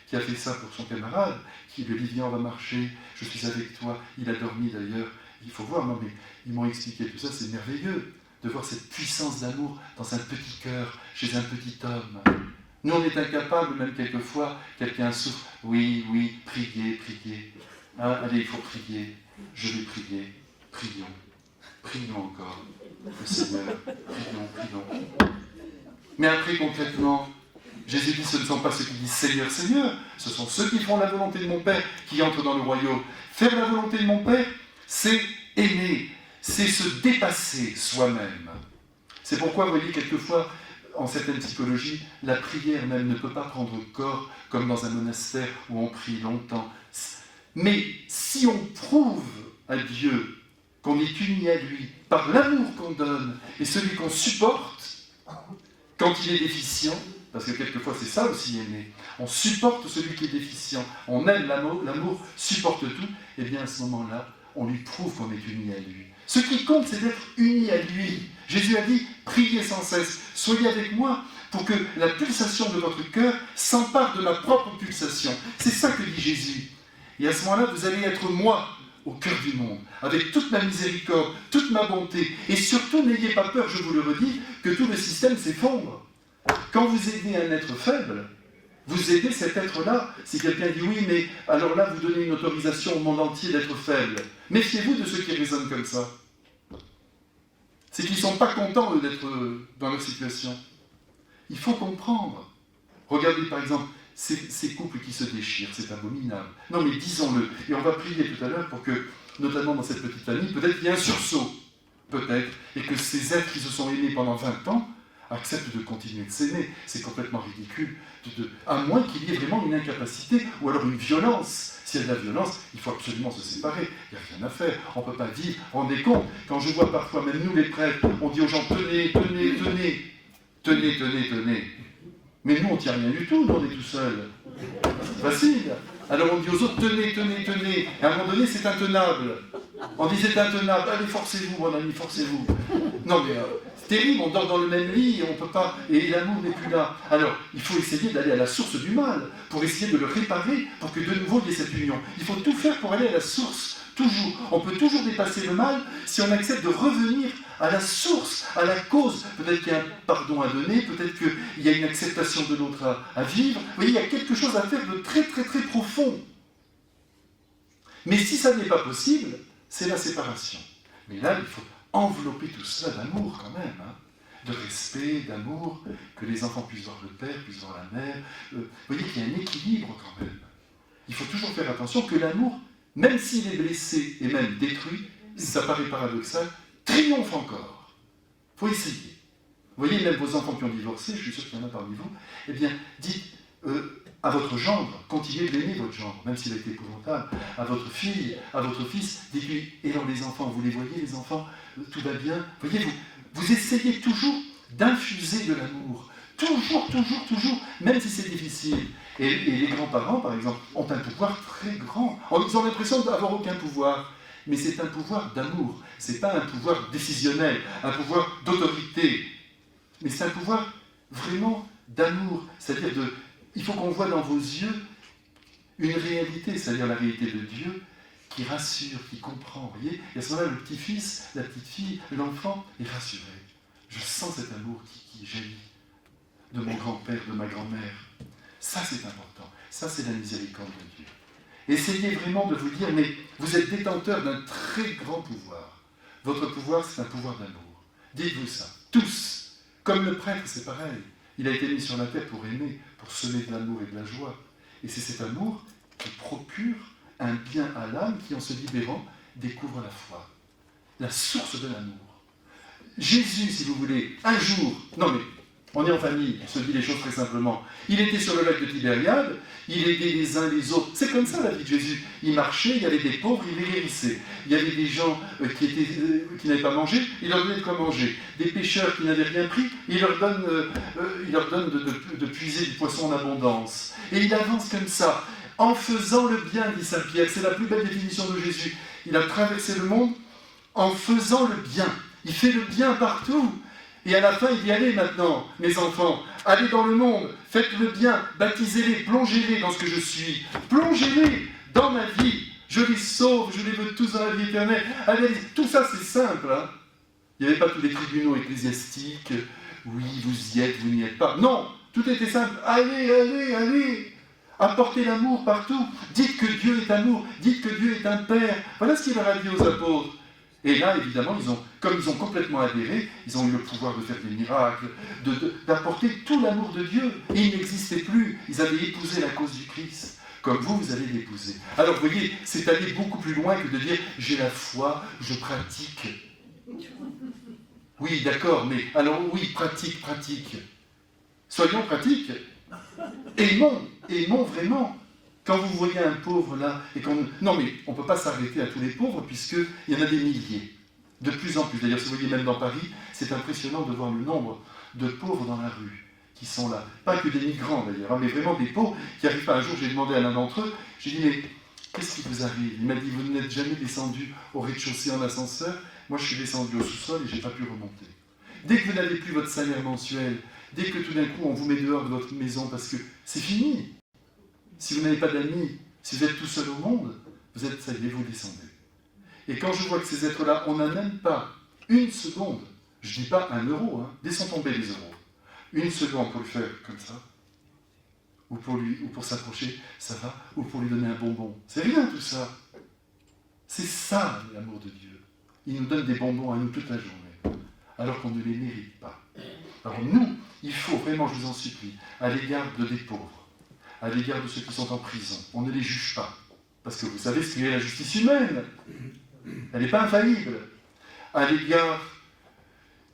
qui a fait ça pour son camarade, qui lui dit, viens, on va marcher, je suis avec toi, il a dormi d'ailleurs. Il faut voir, non mais ils m'ont expliqué tout ça, c'est merveilleux, de voir cette puissance d'amour dans un petit cœur, chez un petit homme. Nous, on est incapables, même quelquefois, quelqu'un souffre, oui, priez. Hein, allez, il faut prier, je vais prier, prions encore. Le Seigneur, prions. Mais après, concrètement, Jésus dit, ce ne sont pas ceux qui disent Seigneur, Seigneur, ce sont ceux qui font la volonté de mon Père qui entrent dans le royaume. Faire la volonté de mon Père, c'est aimer, c'est se dépasser soi-même. C'est pourquoi, vous voyez, quelquefois, en certaines psychologies, la prière même ne peut pas prendre corps comme dans un monastère où on prie longtemps. Mais si on prouve à Dieu qu'on est uni à lui par l'amour qu'on donne et celui qu'on supporte quand il est déficient, parce que quelquefois c'est ça aussi aimer, on supporte celui qui est déficient, on aime l'amour supporte tout, et bien à ce moment-là, on lui prouve qu'on est uni à lui. Ce qui compte, c'est d'être uni à lui. Jésus a dit, priez sans cesse, soyez avec moi pour que la pulsation de votre cœur s'empare de ma propre pulsation. C'est ça que dit Jésus. Et à ce moment-là, vous allez être moi au cœur du monde, avec toute ma miséricorde, toute ma bonté. Et surtout, n'ayez pas peur, je vous le redis, que tout le système s'effondre. Quand vous aidez un être faible, vous aidez cet être-là. Si quelqu'un dit oui, mais alors là, vous donnez une autorisation au monde entier d'être faible. Méfiez-vous de ceux qui raisonnent comme ça. C'est qu'ils ne sont pas contents, eux, d'être dans leur situation. Il faut comprendre. Regardez, par exemple, ces couples qui se déchirent, c'est abominable. Non, mais disons-le. Et on va prier tout à l'heure pour que, notamment dans cette petite famille, peut-être qu'il y a un sursaut. Peut-être. Et que ces êtres qui se sont aimés pendant 20 ans acceptent de continuer de s'aimer. C'est complètement ridicule. À moins qu'il y ait vraiment une incapacité ou alors une violence. S'il y a de la violence, il faut absolument se séparer. Il n'y a rien à faire. On ne peut pas dire, rendez compte, quand je vois parfois, même nous les prêtres, on dit aux gens, tenez, tenez, tenez, tenez, tenez, tenez. Mais nous, on ne tient rien du tout, nous, on est tout seuls. C'est facile. Alors on dit aux autres, tenez, tenez, tenez. Et à un moment donné, c'est intenable. On dit, c'est intenable. Allez, forcez-vous, mon ami, forcez-vous. Non, mais c'est terrible, on dort dans le même lit et on ne peut pas. Et l'amour n'est plus là. Alors, il faut essayer d'aller à la source du mal, pour essayer de le réparer, pour que de nouveau il y ait cette union. Il faut tout faire pour aller à la source. Toujours. On peut toujours dépasser le mal si on accepte de revenir à la source, à la cause. Peut-être qu'il y a un pardon à donner, peut-être qu'il y a une acceptation de l'autre à vivre. Vous voyez, il y a quelque chose à faire de très très très profond. Mais si ça n'est pas possible, c'est la séparation. Mais là, il faut envelopper tout cela d'amour quand même, hein, de respect, d'amour, que les enfants puissent voir le père, puissent voir la mère. Vous voyez qu'il y a un équilibre quand même. Il faut toujours faire attention que l'amour, même s'il est blessé et même détruit, ça paraît paradoxal, triomphe encore. Il faut essayer. Vous voyez, même vos enfants qui ont divorcé, je suis sûr qu'il y en a parmi vous, eh bien, dites à votre gendre, continuez de l'aimer, votre gendre, même s'il a été épouvantable, à votre fille, à votre fils, dites-lui, et alors les enfants, vous les voyez, les enfants, tout va bien. Voyez, vous essayez toujours d'infuser de l'amour. Toujours, toujours, toujours, même si c'est difficile. Et les grands-parents, par exemple, ont un pouvoir très grand. Ils ont l'impression d'avoir aucun pouvoir. Mais c'est un pouvoir d'amour. Ce n'est pas un pouvoir décisionnel, un pouvoir d'autorité. Mais c'est un pouvoir vraiment d'amour. C'est-à-dire il faut qu'on voit dans vos yeux une réalité, c'est-à-dire la réalité de Dieu, qui rassure, qui comprend. Vous voyez ? Et à ce moment-là, le petit-fils, la petite-fille, l'enfant est rassuré. Je sens cet amour qui jaillit de mon grand-père, de ma grand-mère. Ça, c'est important. Ça, c'est la miséricorde de Dieu. Essayez vraiment de vous dire, mais vous êtes détenteur d'un très grand pouvoir. Votre pouvoir, c'est un pouvoir d'amour. Dites-vous ça. Tous. Comme le prêtre, c'est pareil. Il a été mis sur la terre pour aimer, pour semer de l'amour et de la joie. Et c'est cet amour qui procure un bien à l'âme qui, en se libérant, découvre la foi. La source de l'amour. Jésus, si vous voulez, un jour, non mais, on est en famille, on se dit les choses très simplement. Il était sur le lac de Tibériade, il aidait les uns les autres. C'est comme ça la vie de Jésus. Il marchait, il y avait des pauvres, il les guérissait. Il y avait des gens qui n'avaient pas mangé, il leur donnait de quoi manger. Des pêcheurs qui n'avaient rien pris, il leur donne de puiser du poisson en abondance. Et il avance comme ça, en faisant le bien, dit Saint Pierre. C'est la plus belle définition de Jésus. Il a traversé le monde en faisant le bien. Il fait le bien partout. Et à la fin, il dit, allez maintenant, mes enfants, allez dans le monde, faites le bien, baptisez-les, plongez-les dans ce que je suis, plongez-les dans ma vie, je les sauve, je les veux tous dans la vie éternelle. Allez, tout ça, c'est simple. Hein. Il n'y avait pas tous les tribunaux ecclésiastiques, oui, vous y êtes, vous n'y êtes pas. Non, tout était simple. Allez, allez, allez, apportez l'amour partout. Dites que Dieu est amour, dites que Dieu est un Père. Voilà ce qu'il leur a dit aux apôtres. Et là, évidemment, comme ils ont complètement adhéré, ils ont eu le pouvoir de faire des miracles, d'apporter tout l'amour de Dieu. Et ils n'existaient plus. Ils avaient épousé la cause du Christ, comme vous allez l'épouser. Alors, vous voyez, c'est aller beaucoup plus loin que de dire « j'ai la foi, je pratique ». Oui, d'accord, mais alors oui, pratique. Soyons pratiques. Aimons vraiment. Quand vous voyez un pauvre là, non mais on ne peut pas s'arrêter à tous les pauvres, puisqu'il y en a des milliers. De plus en plus. D'ailleurs, si vous voyez même dans Paris, c'est impressionnant de voir le nombre de pauvres dans la rue qui sont là. Pas que des migrants d'ailleurs, mais vraiment des pauvres qui arrivent pas. Un jour, j'ai demandé à l'un d'entre eux, j'ai dit, mais qu'est-ce qui vous arrive? Il m'a dit, vous n'êtes jamais descendu au rez-de-chaussée en ascenseur. Moi, je suis descendu au sous-sol et je n'ai pas pu remonter. Dès que vous n'avez plus votre salaire mensuel, dès que tout d'un coup on vous met dehors de votre maison parce que c'est fini. Si vous n'avez pas d'amis, si vous êtes tout seul au monde, ça y est, vous descendez. Et quand je vois que ces êtres-là, on n'a même pas une seconde, je ne dis pas 1 euro, laissons tomber les euros, une seconde pour le faire comme ça, ou pour s'approcher, ça va, ou pour lui donner un bonbon. C'est rien tout ça. C'est ça l'amour de Dieu. Il nous donne des bonbons à nous toute la journée, alors qu'on ne les mérite pas. Alors nous, il faut vraiment, je vous en supplie, à l'égard des pauvres, à l'égard de ceux qui sont en prison, on ne les juge pas. Parce que vous savez ce qu'est la justice humaine. Elle n'est pas infaillible. À l'égard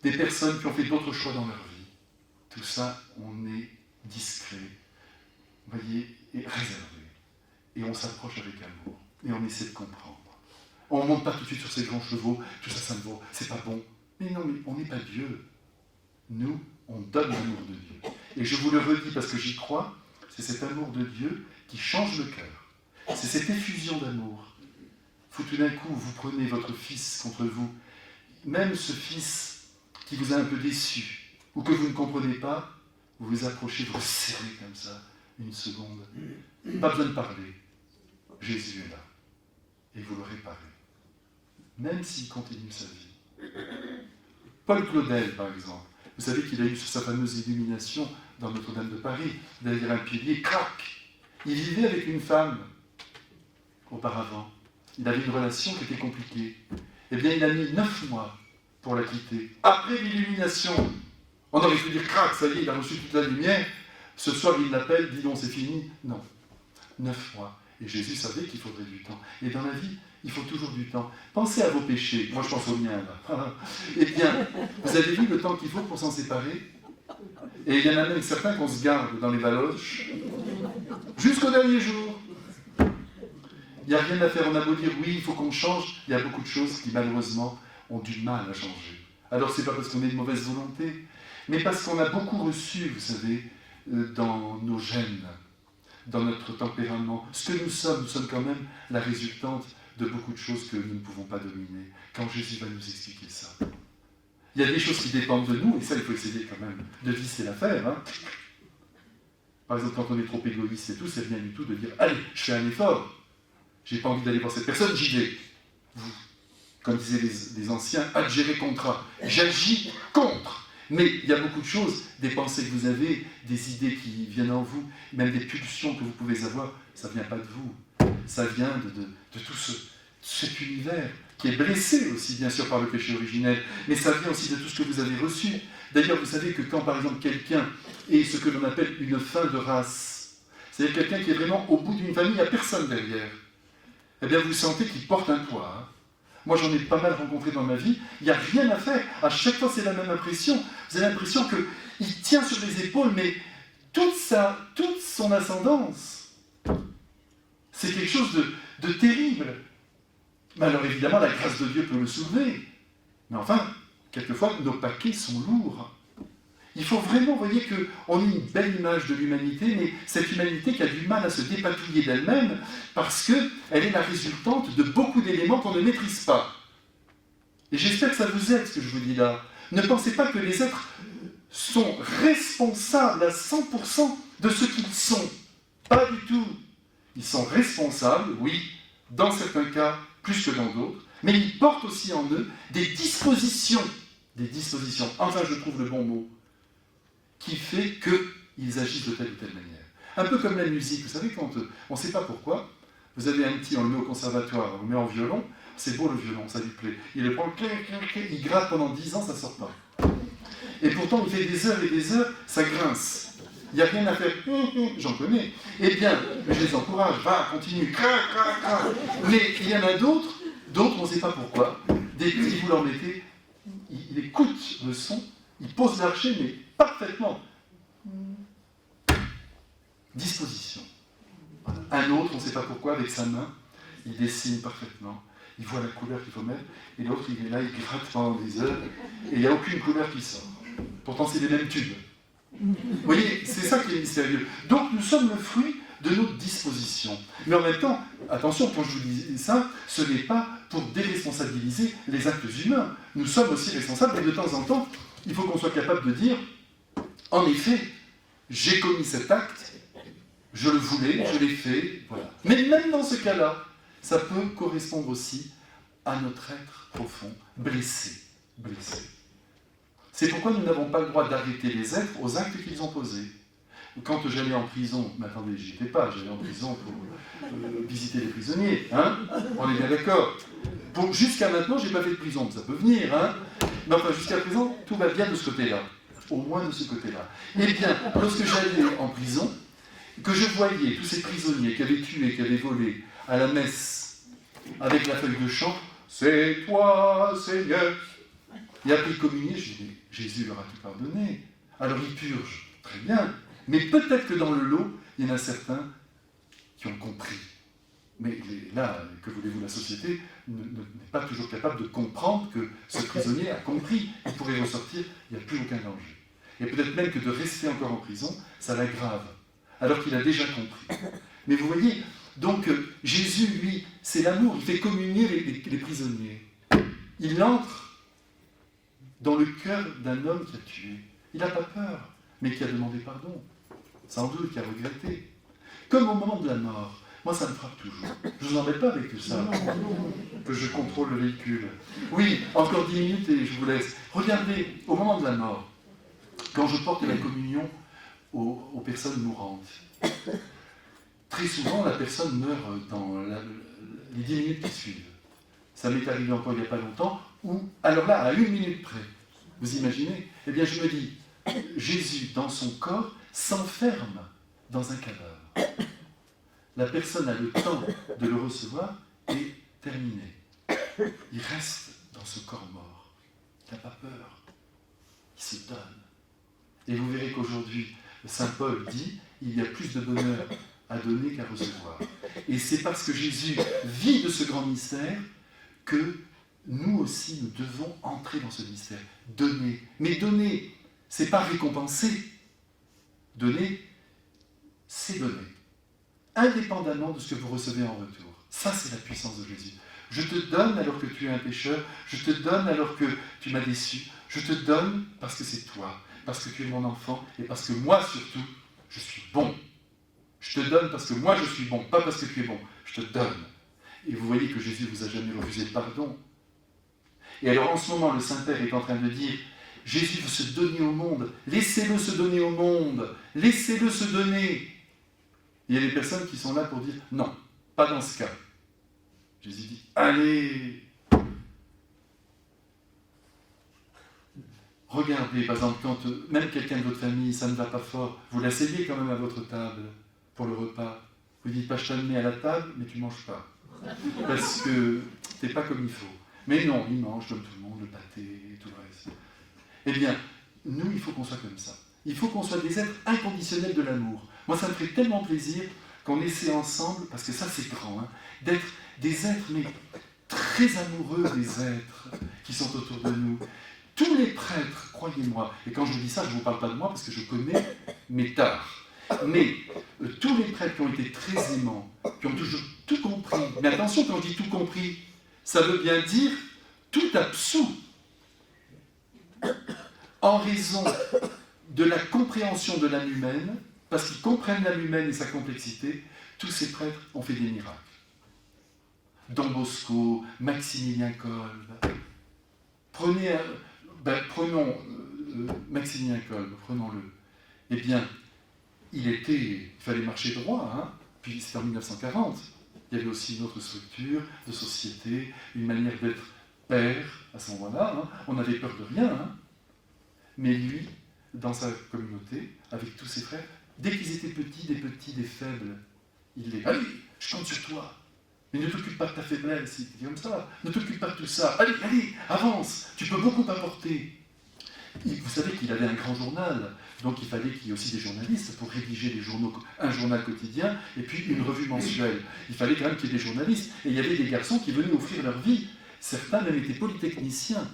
des personnes qui ont fait d'autres choix dans leur vie. Tout ça, on est discret, voyez, et réservé. Et on s'approche avec amour. Et on essaie de comprendre. On ne monte pas tout de suite sur ces grands chevaux, tout ça, ça ne vaut, c'est pas bon. Mais non, mais on n'est pas Dieu. Nous, on donne l'amour de Dieu. Et je vous le redis parce que j'y crois, c'est cet amour de Dieu qui change le cœur. C'est cette effusion d'amour. Faut tout d'un coup, vous prenez votre fils contre vous, même ce fils qui vous a un peu déçu, ou que vous ne comprenez pas, vous vous approchez, vous le serrez comme ça, une seconde. Pas besoin de parler. Jésus est là. Et vous le réparez. Même s'il continue sa vie. Paul Claudel, par exemple. Vous savez qu'il a eu sa fameuse illumination dans Notre-Dame de Paris, derrière un pilier, crac. Il vivait avec une femme auparavant. Il avait une relation qui était compliquée. Eh bien, il a mis 9 mois pour la quitter. Après l'illumination, on aurait pu dire crac, ça y est, il a reçu toute la lumière. Ce soir, il l'appelle, dit non, c'est fini. Non. 9 mois. Et Jésus savait qu'il faudrait du temps. Et dans la vie, il faut toujours du temps. Pensez à vos péchés. Moi, je pense aux miens, là. Eh bien, vous avez vu le temps qu'il faut pour s'en séparer? Et il y en a même certains qu'on se garde dans les baloches jusqu'au dernier jour. Il n'y a rien à faire. On a beau dire oui, il faut qu'on change. Il y a beaucoup de choses qui, malheureusement, ont du mal à changer. Alors, ce n'est pas parce qu'on est de mauvaise volonté, mais parce qu'on a beaucoup reçu, vous savez, dans nos gènes, dans notre tempérament. Ce que nous sommes quand même la résultante de beaucoup de choses que nous ne pouvons pas dominer. Quand Jésus va nous expliquer ça. Il y a des choses qui dépendent de nous, et ça, il faut essayer quand même de visser l'affaire. Par exemple, quand on est trop égoïste et tout, c'est rien du tout de dire « Allez, je fais un effort. J'ai pas envie d'aller voir cette personne, j'y vais. » Vous, comme disaient les anciens, « adgere contra ». J'agis contre. Mais il y a beaucoup de choses, des pensées que vous avez, des idées qui viennent en vous, même des pulsions que vous pouvez avoir, ça ne vient pas de vous. Ça vient de tout cet univers qui est blessé aussi, bien sûr, par le péché originel, mais ça vient aussi de tout ce que vous avez reçu. D'ailleurs, vous savez que quand, par exemple, quelqu'un est ce que l'on appelle une fin de race, c'est-à-dire quelqu'un qui est vraiment au bout d'une famille, il n'y a personne derrière, eh bien, vous sentez qu'il porte un poids. Moi, j'en ai pas mal rencontré dans ma vie, il n'y a rien à faire. À chaque fois, c'est la même impression. Vous avez l'impression qu'il tient sur les épaules, mais toute son ascendance, c'est quelque chose de terrible. Mais alors évidemment, la grâce de Dieu peut le soulever. Mais enfin, quelquefois, nos paquets sont lourds. Il faut vraiment, vous voyez, qu'on ait une belle image de l'humanité, mais cette humanité qui a du mal à se dépatouiller d'elle-même, parce qu'elle est la résultante de beaucoup d'éléments qu'on ne maîtrise pas. Et j'espère que ça vous aide, ce que je vous dis là. Ne pensez pas que les êtres sont responsables à 100% de ce qu'ils sont. Pas du tout. Ils sont responsables, oui, dans certains cas, plus que dans d'autres, mais ils portent aussi en eux des dispositions, enfin je trouve le bon mot, qui fait qu'ils agissent de telle ou telle manière. Un peu comme la musique, vous savez, quand on ne sait pas pourquoi, vous avez un petit, on le met au conservatoire, on le met en violon, c'est beau le violon, ça lui plaît. Il le prend, il gratte pendant 10 ans, ça ne sort pas. Et pourtant, il fait des heures et des heures, ça grince. Il n'y a rien à faire, j'en connais. Eh bien, je les encourage, va, continue, Mais il y en a d'autres, on ne sait pas pourquoi, dès que vous leur mettez, il écoute le son, il pose l'archet, mais parfaitement. Disposition. Un autre, on ne sait pas pourquoi, avec sa main, il dessine parfaitement. Il voit la couleur qu'il faut mettre, et l'autre, il est là, il gratte pendant des heures, et il n'y a aucune couleur qui sort. Pourtant, c'est les mêmes tubes. Vous voyez, c'est ça qui est mystérieux. Donc, nous sommes le fruit de notre disposition. Mais en même temps, attention, quand je vous dis ça, ce n'est pas pour déresponsabiliser les actes humains. Nous sommes aussi responsables, et de temps en temps, il faut qu'on soit capable de dire, en effet, j'ai commis cet acte, je le voulais, je l'ai fait, voilà. Mais même dans ce cas-là, ça peut correspondre aussi à notre être profond, blessé. C'est pourquoi nous n'avons pas le droit d'arrêter les êtres aux actes qu'ils ont posés. Quand j'allais en prison, mais attendez, j'y étais pas, j'allais en prison pour visiter les prisonniers, hein, on est bien d'accord. Jusqu'à maintenant, j'ai pas fait de prison, ça peut venir, hein. Mais enfin, jusqu'à présent, tout va bien de ce côté-là, au moins de ce côté-là. Eh bien, lorsque j'allais en prison, que je voyais tous ces prisonniers qui avaient tué, qui avaient volé à la messe, avec la feuille de chant, « C'est toi, Seigneur !» Et après ils communiaient, je dis, Jésus leur a tout pardonné. Alors ils purgent, très bien. Mais peut-être que dans le lot, il y en a certains qui ont compris. Mais là, que voulez-vous, la société n'est pas toujours capable de comprendre que ce prisonnier a compris. Il pourrait ressortir, il n'y a plus aucun danger. Et peut-être même que de rester encore en prison, ça l'aggrave, alors qu'il a déjà compris. Mais vous voyez, donc Jésus, lui, c'est l'amour, il fait communier les prisonniers. Il entre dans le cœur d'un homme qui a tué. Il n'a pas peur, mais qui a demandé pardon. Sans doute, qui a regretté. Comme au moment de la mort. Moi, ça me frappe toujours. Je ne vous embête pas avec tout ça. Que je contrôle le véhicule. Oui, encore 10 minutes et je vous laisse. Regardez, au moment de la mort, quand je porte la communion aux personnes mourantes, très souvent, la personne meurt dans les 10 minutes qui suivent. Ça m'est arrivé encore il n'y a pas longtemps, où, alors là, à 1 minute près, vous imaginez? Eh bien, je me dis, Jésus, dans son corps, s'enferme dans un cadavre. La personne a le temps de le recevoir et terminé. Il reste dans ce corps mort. Il n'a pas peur. Il se donne. Et vous verrez qu'aujourd'hui, Saint Paul dit, il y a plus de bonheur à donner qu'à recevoir. Et c'est parce que Jésus vit de ce grand mystère que nous aussi, nous devons entrer dans ce mystère. Donner. Mais donner, c'est pas récompenser. Donner, c'est donner. Indépendamment de ce que vous recevez en retour. Ça, c'est la puissance de Jésus. Je te donne alors que tu es un pécheur. Je te donne alors que tu m'as déçu. Je te donne parce que c'est toi. Parce que tu es mon enfant. Et parce que moi, surtout, je suis bon. Je te donne parce que moi, je suis bon. Pas parce que tu es bon. Je te donne. Et vous voyez que Jésus ne vous a jamais refusé le pardon. Et alors, en ce moment, le Saint-Père est en train de dire, Jésus veut se donner au monde. Laissez-le se donner au monde. Laissez-le se donner. Il y a des personnes qui sont là pour dire, non, pas dans ce cas. Jésus dit, allez. Regardez, par exemple, quand même quelqu'un de votre famille, ça ne va pas fort, vous l'asseyez quand même à votre table pour le repas. Vous dites pas, je te mets à la table, mais tu ne manges pas. Parce que tu n'es pas comme il faut. Mais non, il mange comme tout le monde, le pâté et tout le reste. Eh bien, nous, il faut qu'on soit comme ça. Il faut qu'on soit des êtres inconditionnels de l'amour. Moi, ça me ferait tellement plaisir qu'on essaie ensemble, parce que ça, c'est grand, hein, d'être des êtres, mais très amoureux des êtres qui sont autour de nous. Tous les prêtres, croyez-moi, et quand je vous dis ça, je ne vous parle pas de moi, parce que je connais mes tares. Mais tous les prêtres qui ont été très aimants, qui ont toujours tout compris, mais attention, quand je dis tout compris, ça veut bien dire tout absous. En raison de la compréhension de l'âme humaine, parce qu'ils comprennent l'âme humaine et sa complexité, tous ces prêtres ont fait des miracles. Don Bosco, Maximilien Kolb. Prenons Maximilien Kolb, prenons-le. Eh bien, il fallait marcher droit, hein, puis c'était en 1940. Il y avait aussi une autre structure de société, une manière d'être père à ce moment-là. Hein. On n'avait peur de rien. Hein. Mais lui, dans sa communauté, avec tous ses frères, dès qu'ils étaient petits, des faibles, il les... Allez, je compte sur toi. Mais ne t'occupe pas de ta faiblesse, il dit comme ça. Ne t'occupe pas de tout ça. Allez, allez, avance, tu peux beaucoup apporter. Vous savez qu'il avait un grand journal, donc il fallait qu'il y ait aussi des journalistes pour rédiger des journaux, un journal quotidien et puis une revue mensuelle. Il fallait quand même qu'il y ait des journalistes. Et il y avait des garçons qui venaient offrir leur vie. Certains même étaient polytechniciens.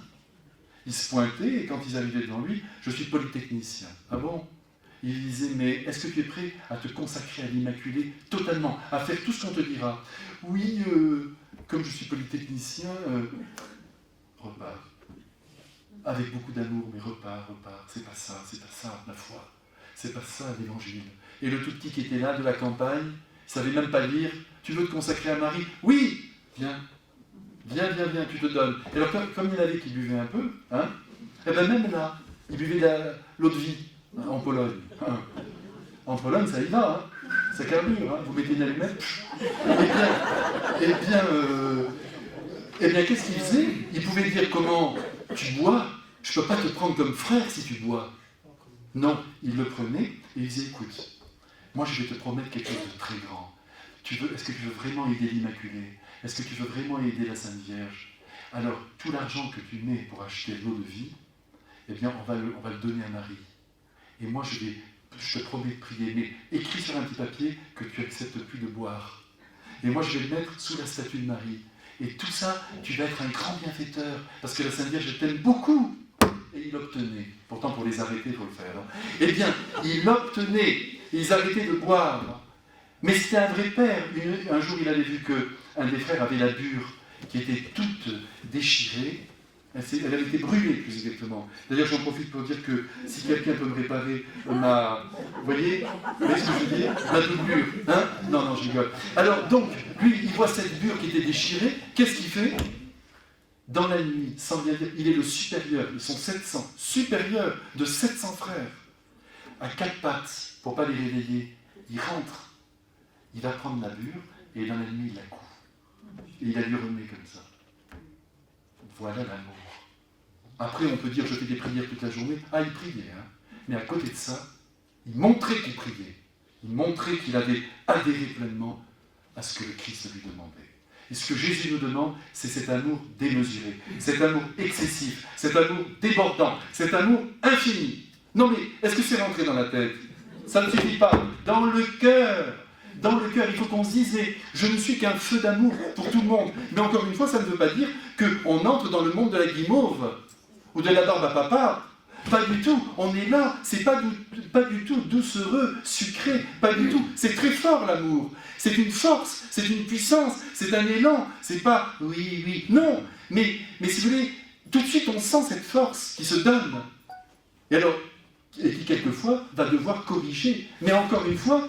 Ils se pointaient et quand ils arrivaient devant lui, je suis polytechnicien. Ah bon? Il disait, mais est-ce que tu es prêt à te consacrer à l'Immaculée totalement, à faire tout ce qu'on te dira? Oui, comme je suis polytechnicien, repars. Avec beaucoup d'amour, mais repars. C'est pas ça, la foi. C'est pas ça, l'évangile. Et le tout petit qui était là, de la campagne, il savait même pas lire. Tu veux te consacrer à Marie? Oui, viens, tu te donnes. Et alors, comme il avait qui buvait un peu, hein, et bien même là, il buvait l'eau de vie, hein, en Pologne. Hein. En Pologne, ça y va, hein, ça carbure, hein, vous mettez une allumette. Eh bien, qu'est-ce qu'il faisait? Il pouvait dire comment tu bois, je ne peux pas te prendre comme frère si tu bois. Non, il le prenait et il disait, écoute, moi je vais te promettre quelque chose de très grand. Est-ce que tu veux vraiment aider l'Immaculée? Est-ce que tu veux vraiment aider la Sainte Vierge? Alors, tout l'argent que tu mets pour acheter l'eau de vie, eh bien, on va le donner à Marie. Et moi, je te promets de prier, mais écris sur un petit papier que tu n'acceptes plus de boire. Et moi, je vais le mettre sous la statue de Marie. Et tout ça, tu vas être un grand bienfaiteur, parce que la Sainte Vierge t'aime beaucoup. Et il l'obtenait. Pourtant, pour les arrêter, il faut le faire. Hein. Eh bien, il l'obtenait. Ils arrêtaient de boire. Mais c'était un vrai père. Un jour, il avait vu qu'un des frères avait la bure qui était toute déchirée. Elle avait été brûlée, plus exactement. D'ailleurs, j'en profite pour dire que si quelqu'un peut me réparer Vous voyez ce que je veux dire? Ma doublure. Hein? Non, je rigole. Alors, donc, lui, il voit cette bure qui était déchirée. Qu'est-ce qu'il fait? Dans la nuit, sans bien dire, il est le supérieur. Ils sont 700. Supérieur de 700 frères. À quatre pattes, pour ne pas les réveiller. Il rentre. Il va prendre la bure, et dans la nuit, il la coud. Et il la lui remet comme ça. Voilà l'amour. Après, on peut dire, je fais des prières toute la journée. Ah, il priait, hein. Mais à côté de ça, il montrait qu'il priait. Il montrait qu'il avait adhéré pleinement à ce que le Christ lui demandait. Et ce que Jésus nous demande, c'est cet amour démesuré, cet amour excessif, cet amour débordant, cet amour infini. Non mais, est-ce que c'est rentré dans la tête? Ça ne suffit pas. Dans le cœur, il faut qu'on se dise, je ne suis qu'un feu d'amour pour tout le monde. Mais encore une fois, ça ne veut pas dire qu'on entre dans le monde de la guimauve ou de la barbe à papa. Pas du tout, on est là, c'est pas du tout doucereux, sucré, pas du tout. C'est très fort l'amour, c'est une force, c'est une puissance, c'est un élan, c'est pas oui, non. Mais si vous voulez, tout de suite on sent cette force qui se donne. Et qui quelquefois va devoir corriger. Mais encore une fois,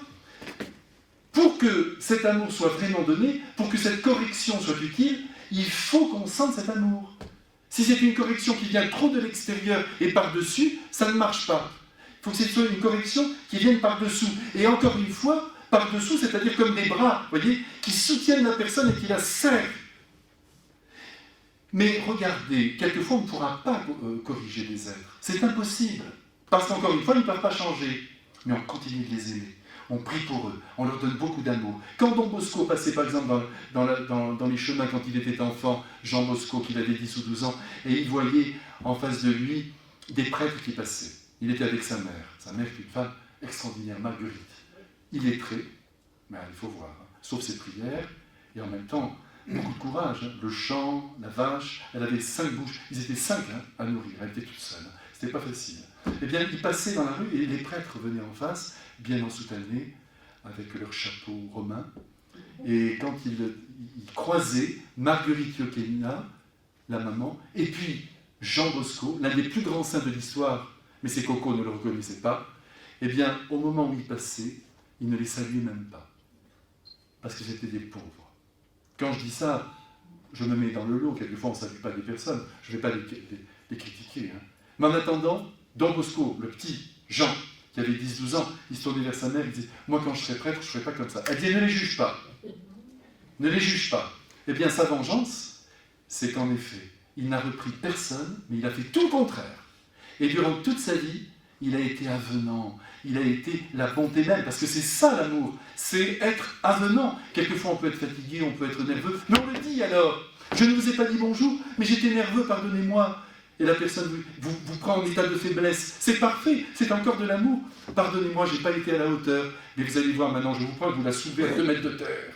pour que cet amour soit vraiment donné, pour que cette correction soit utile, il faut qu'on sente cet amour. Si c'est une correction qui vient trop de l'extérieur et par-dessus, ça ne marche pas. Il faut que ce soit une correction qui vienne par-dessous. Et encore une fois, par-dessous, c'est-à-dire comme des bras, voyez, qui soutiennent la personne et qui la serrent. Mais regardez, quelquefois on ne pourra pas corriger les êtres. C'est impossible. Parce qu'encore une fois, ils ne peuvent pas changer. Mais on continue de les aimer. On prie pour eux, on leur donne beaucoup d'amour. Quand Don Bosco passait par exemple dans les chemins quand il était enfant, Jean Bosco, qui avait 10 ou 12 ans, et il voyait en face de lui des prêtres qui passaient. Il était avec sa mère. Sa mère est une femme extraordinaire, Marguerite. Illettrée, mais il faut voir, hein, sauf ses prières, et en même temps, beaucoup de courage. Hein. Le champ, la vache, elle avait 5 bouches. Ils étaient 5 hein, à nourrir, elle était toute seule. C'était pas facile. Eh bien, ils passaient dans la rue et les prêtres venaient en face, bien en soutane, avec leur chapeau romain. Et quand ils croisaient Marguerite Yoquina, la maman, et puis Jean Bosco, l'un des plus grands saints de l'histoire, mais ses cocos ne le reconnaissaient pas, eh bien, au moment où ils passaient, ils ne les saluaient même pas. Parce que c'était des pauvres. Quand je dis ça, je me mets dans le lot, quelquefois on ne salue pas des personnes, je ne vais pas les critiquer. Hein. Mais en attendant, Don Bosco, le petit Jean, qui avait 10-12 ans, il se tournait vers sa mère, il disait « Moi, quand je serai prêtre, je ne ferai pas comme ça. » Elle dit « Ne les juge pas. ne les juge pas. Eh bien, sa vengeance, c'est qu'en effet, il n'a repris personne, mais il a fait tout le contraire. Et durant toute sa vie, il a été avenant, il a été la bonté même, parce que c'est ça l'amour, c'est être avenant. Quelquefois on peut être fatigué, on peut être nerveux, mais on le dit alors. Je ne vous ai pas dit bonjour, mais j'étais nerveux, pardonnez-moi. Et la personne vous prend en état de faiblesse. C'est parfait, c'est encore de l'amour. Pardonnez-moi, je n'ai pas été à la hauteur, mais vous allez voir maintenant, je vous prends, vous la soulevez à 2 mètres de terre.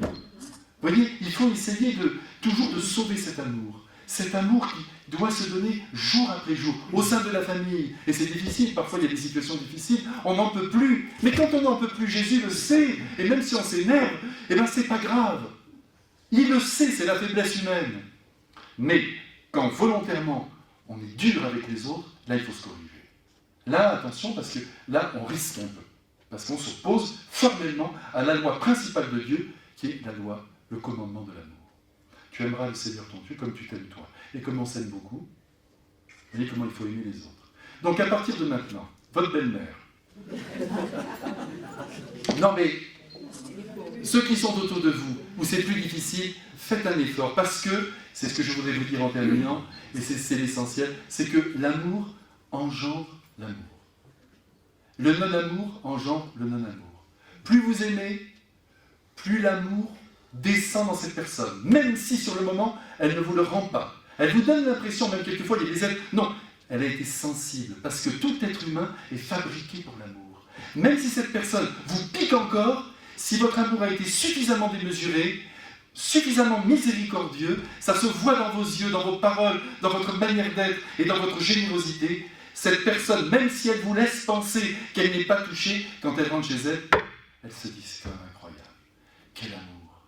Vous voyez, il faut essayer toujours de sauver cet amour qui doit se donner jour après jour, au sein de la famille. Et c'est difficile, parfois il y a des situations difficiles, on n'en peut plus. Mais quand on n'en peut plus, Jésus le sait, et même si on s'énerve, eh bien c'est pas grave. Il le sait, c'est la faiblesse humaine. Mais quand volontairement on est dur avec les autres, là il faut se corriger. Là, attention, parce que là on risque un peu. Parce qu'on s'oppose formellement à la loi principale de Dieu, qui est la loi, le commandement de l'amour. Tu aimeras le Seigneur ton Dieu comme tu t'aimes toi. Et comme on s'aime beaucoup, vous voyez comment il faut aimer les autres. Donc à partir de maintenant, votre belle-mère. Non mais, ceux qui sont autour de vous, où c'est plus difficile, faites un effort. Parce que, c'est ce que je voudrais vous dire en terminant, et c'est l'essentiel, c'est que l'amour engendre l'amour. Le non-amour engendre le non-amour. Plus vous aimez, plus l'amour descend dans cette personne, même si sur le moment, elle ne vous le rend pas. Elle vous donne l'impression, même quelquefois, il y a des êtres... Non, elle a été sensible, parce que tout être humain est fabriqué pour l'amour. Même si cette personne vous pique encore, si votre amour a été suffisamment démesuré, suffisamment miséricordieux, ça se voit dans vos yeux, dans vos paroles, dans votre manière d'être et dans votre générosité. Cette personne, même si elle vous laisse penser qu'elle n'est pas touchée, quand elle rentre chez elle, elle se dit, c'est quand même incroyable. Quel amour.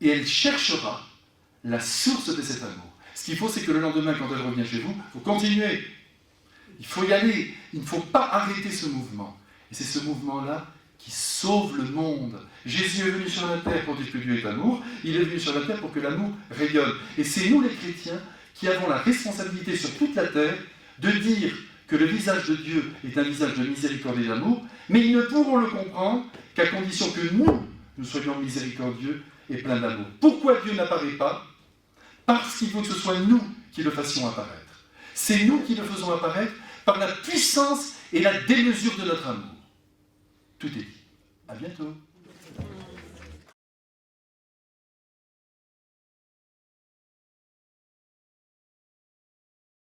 Et elle cherchera la source de cet amour. Ce qu'il faut, c'est que le lendemain, quand elle revient chez vous, il faut continuer. Il faut y aller. Il ne faut pas arrêter ce mouvement. Et c'est ce mouvement-là qui sauve le monde. Jésus est venu sur la terre pour dire que Dieu est amour. Il est venu sur la terre pour que l'amour rayonne. Et c'est nous, les chrétiens, qui avons la responsabilité sur toute la terre de dire que le visage de Dieu est un visage de miséricorde et d'amour, mais ils ne pourront le comprendre qu'à condition que nous soyons miséricordieux et plein d'amour. Pourquoi Dieu n'apparaît pas ? Parce qu'il faut que ce soit nous qui le fassions apparaître. C'est nous qui le faisons apparaître par la puissance et la démesure de notre amour. Tout est dit. À bientôt.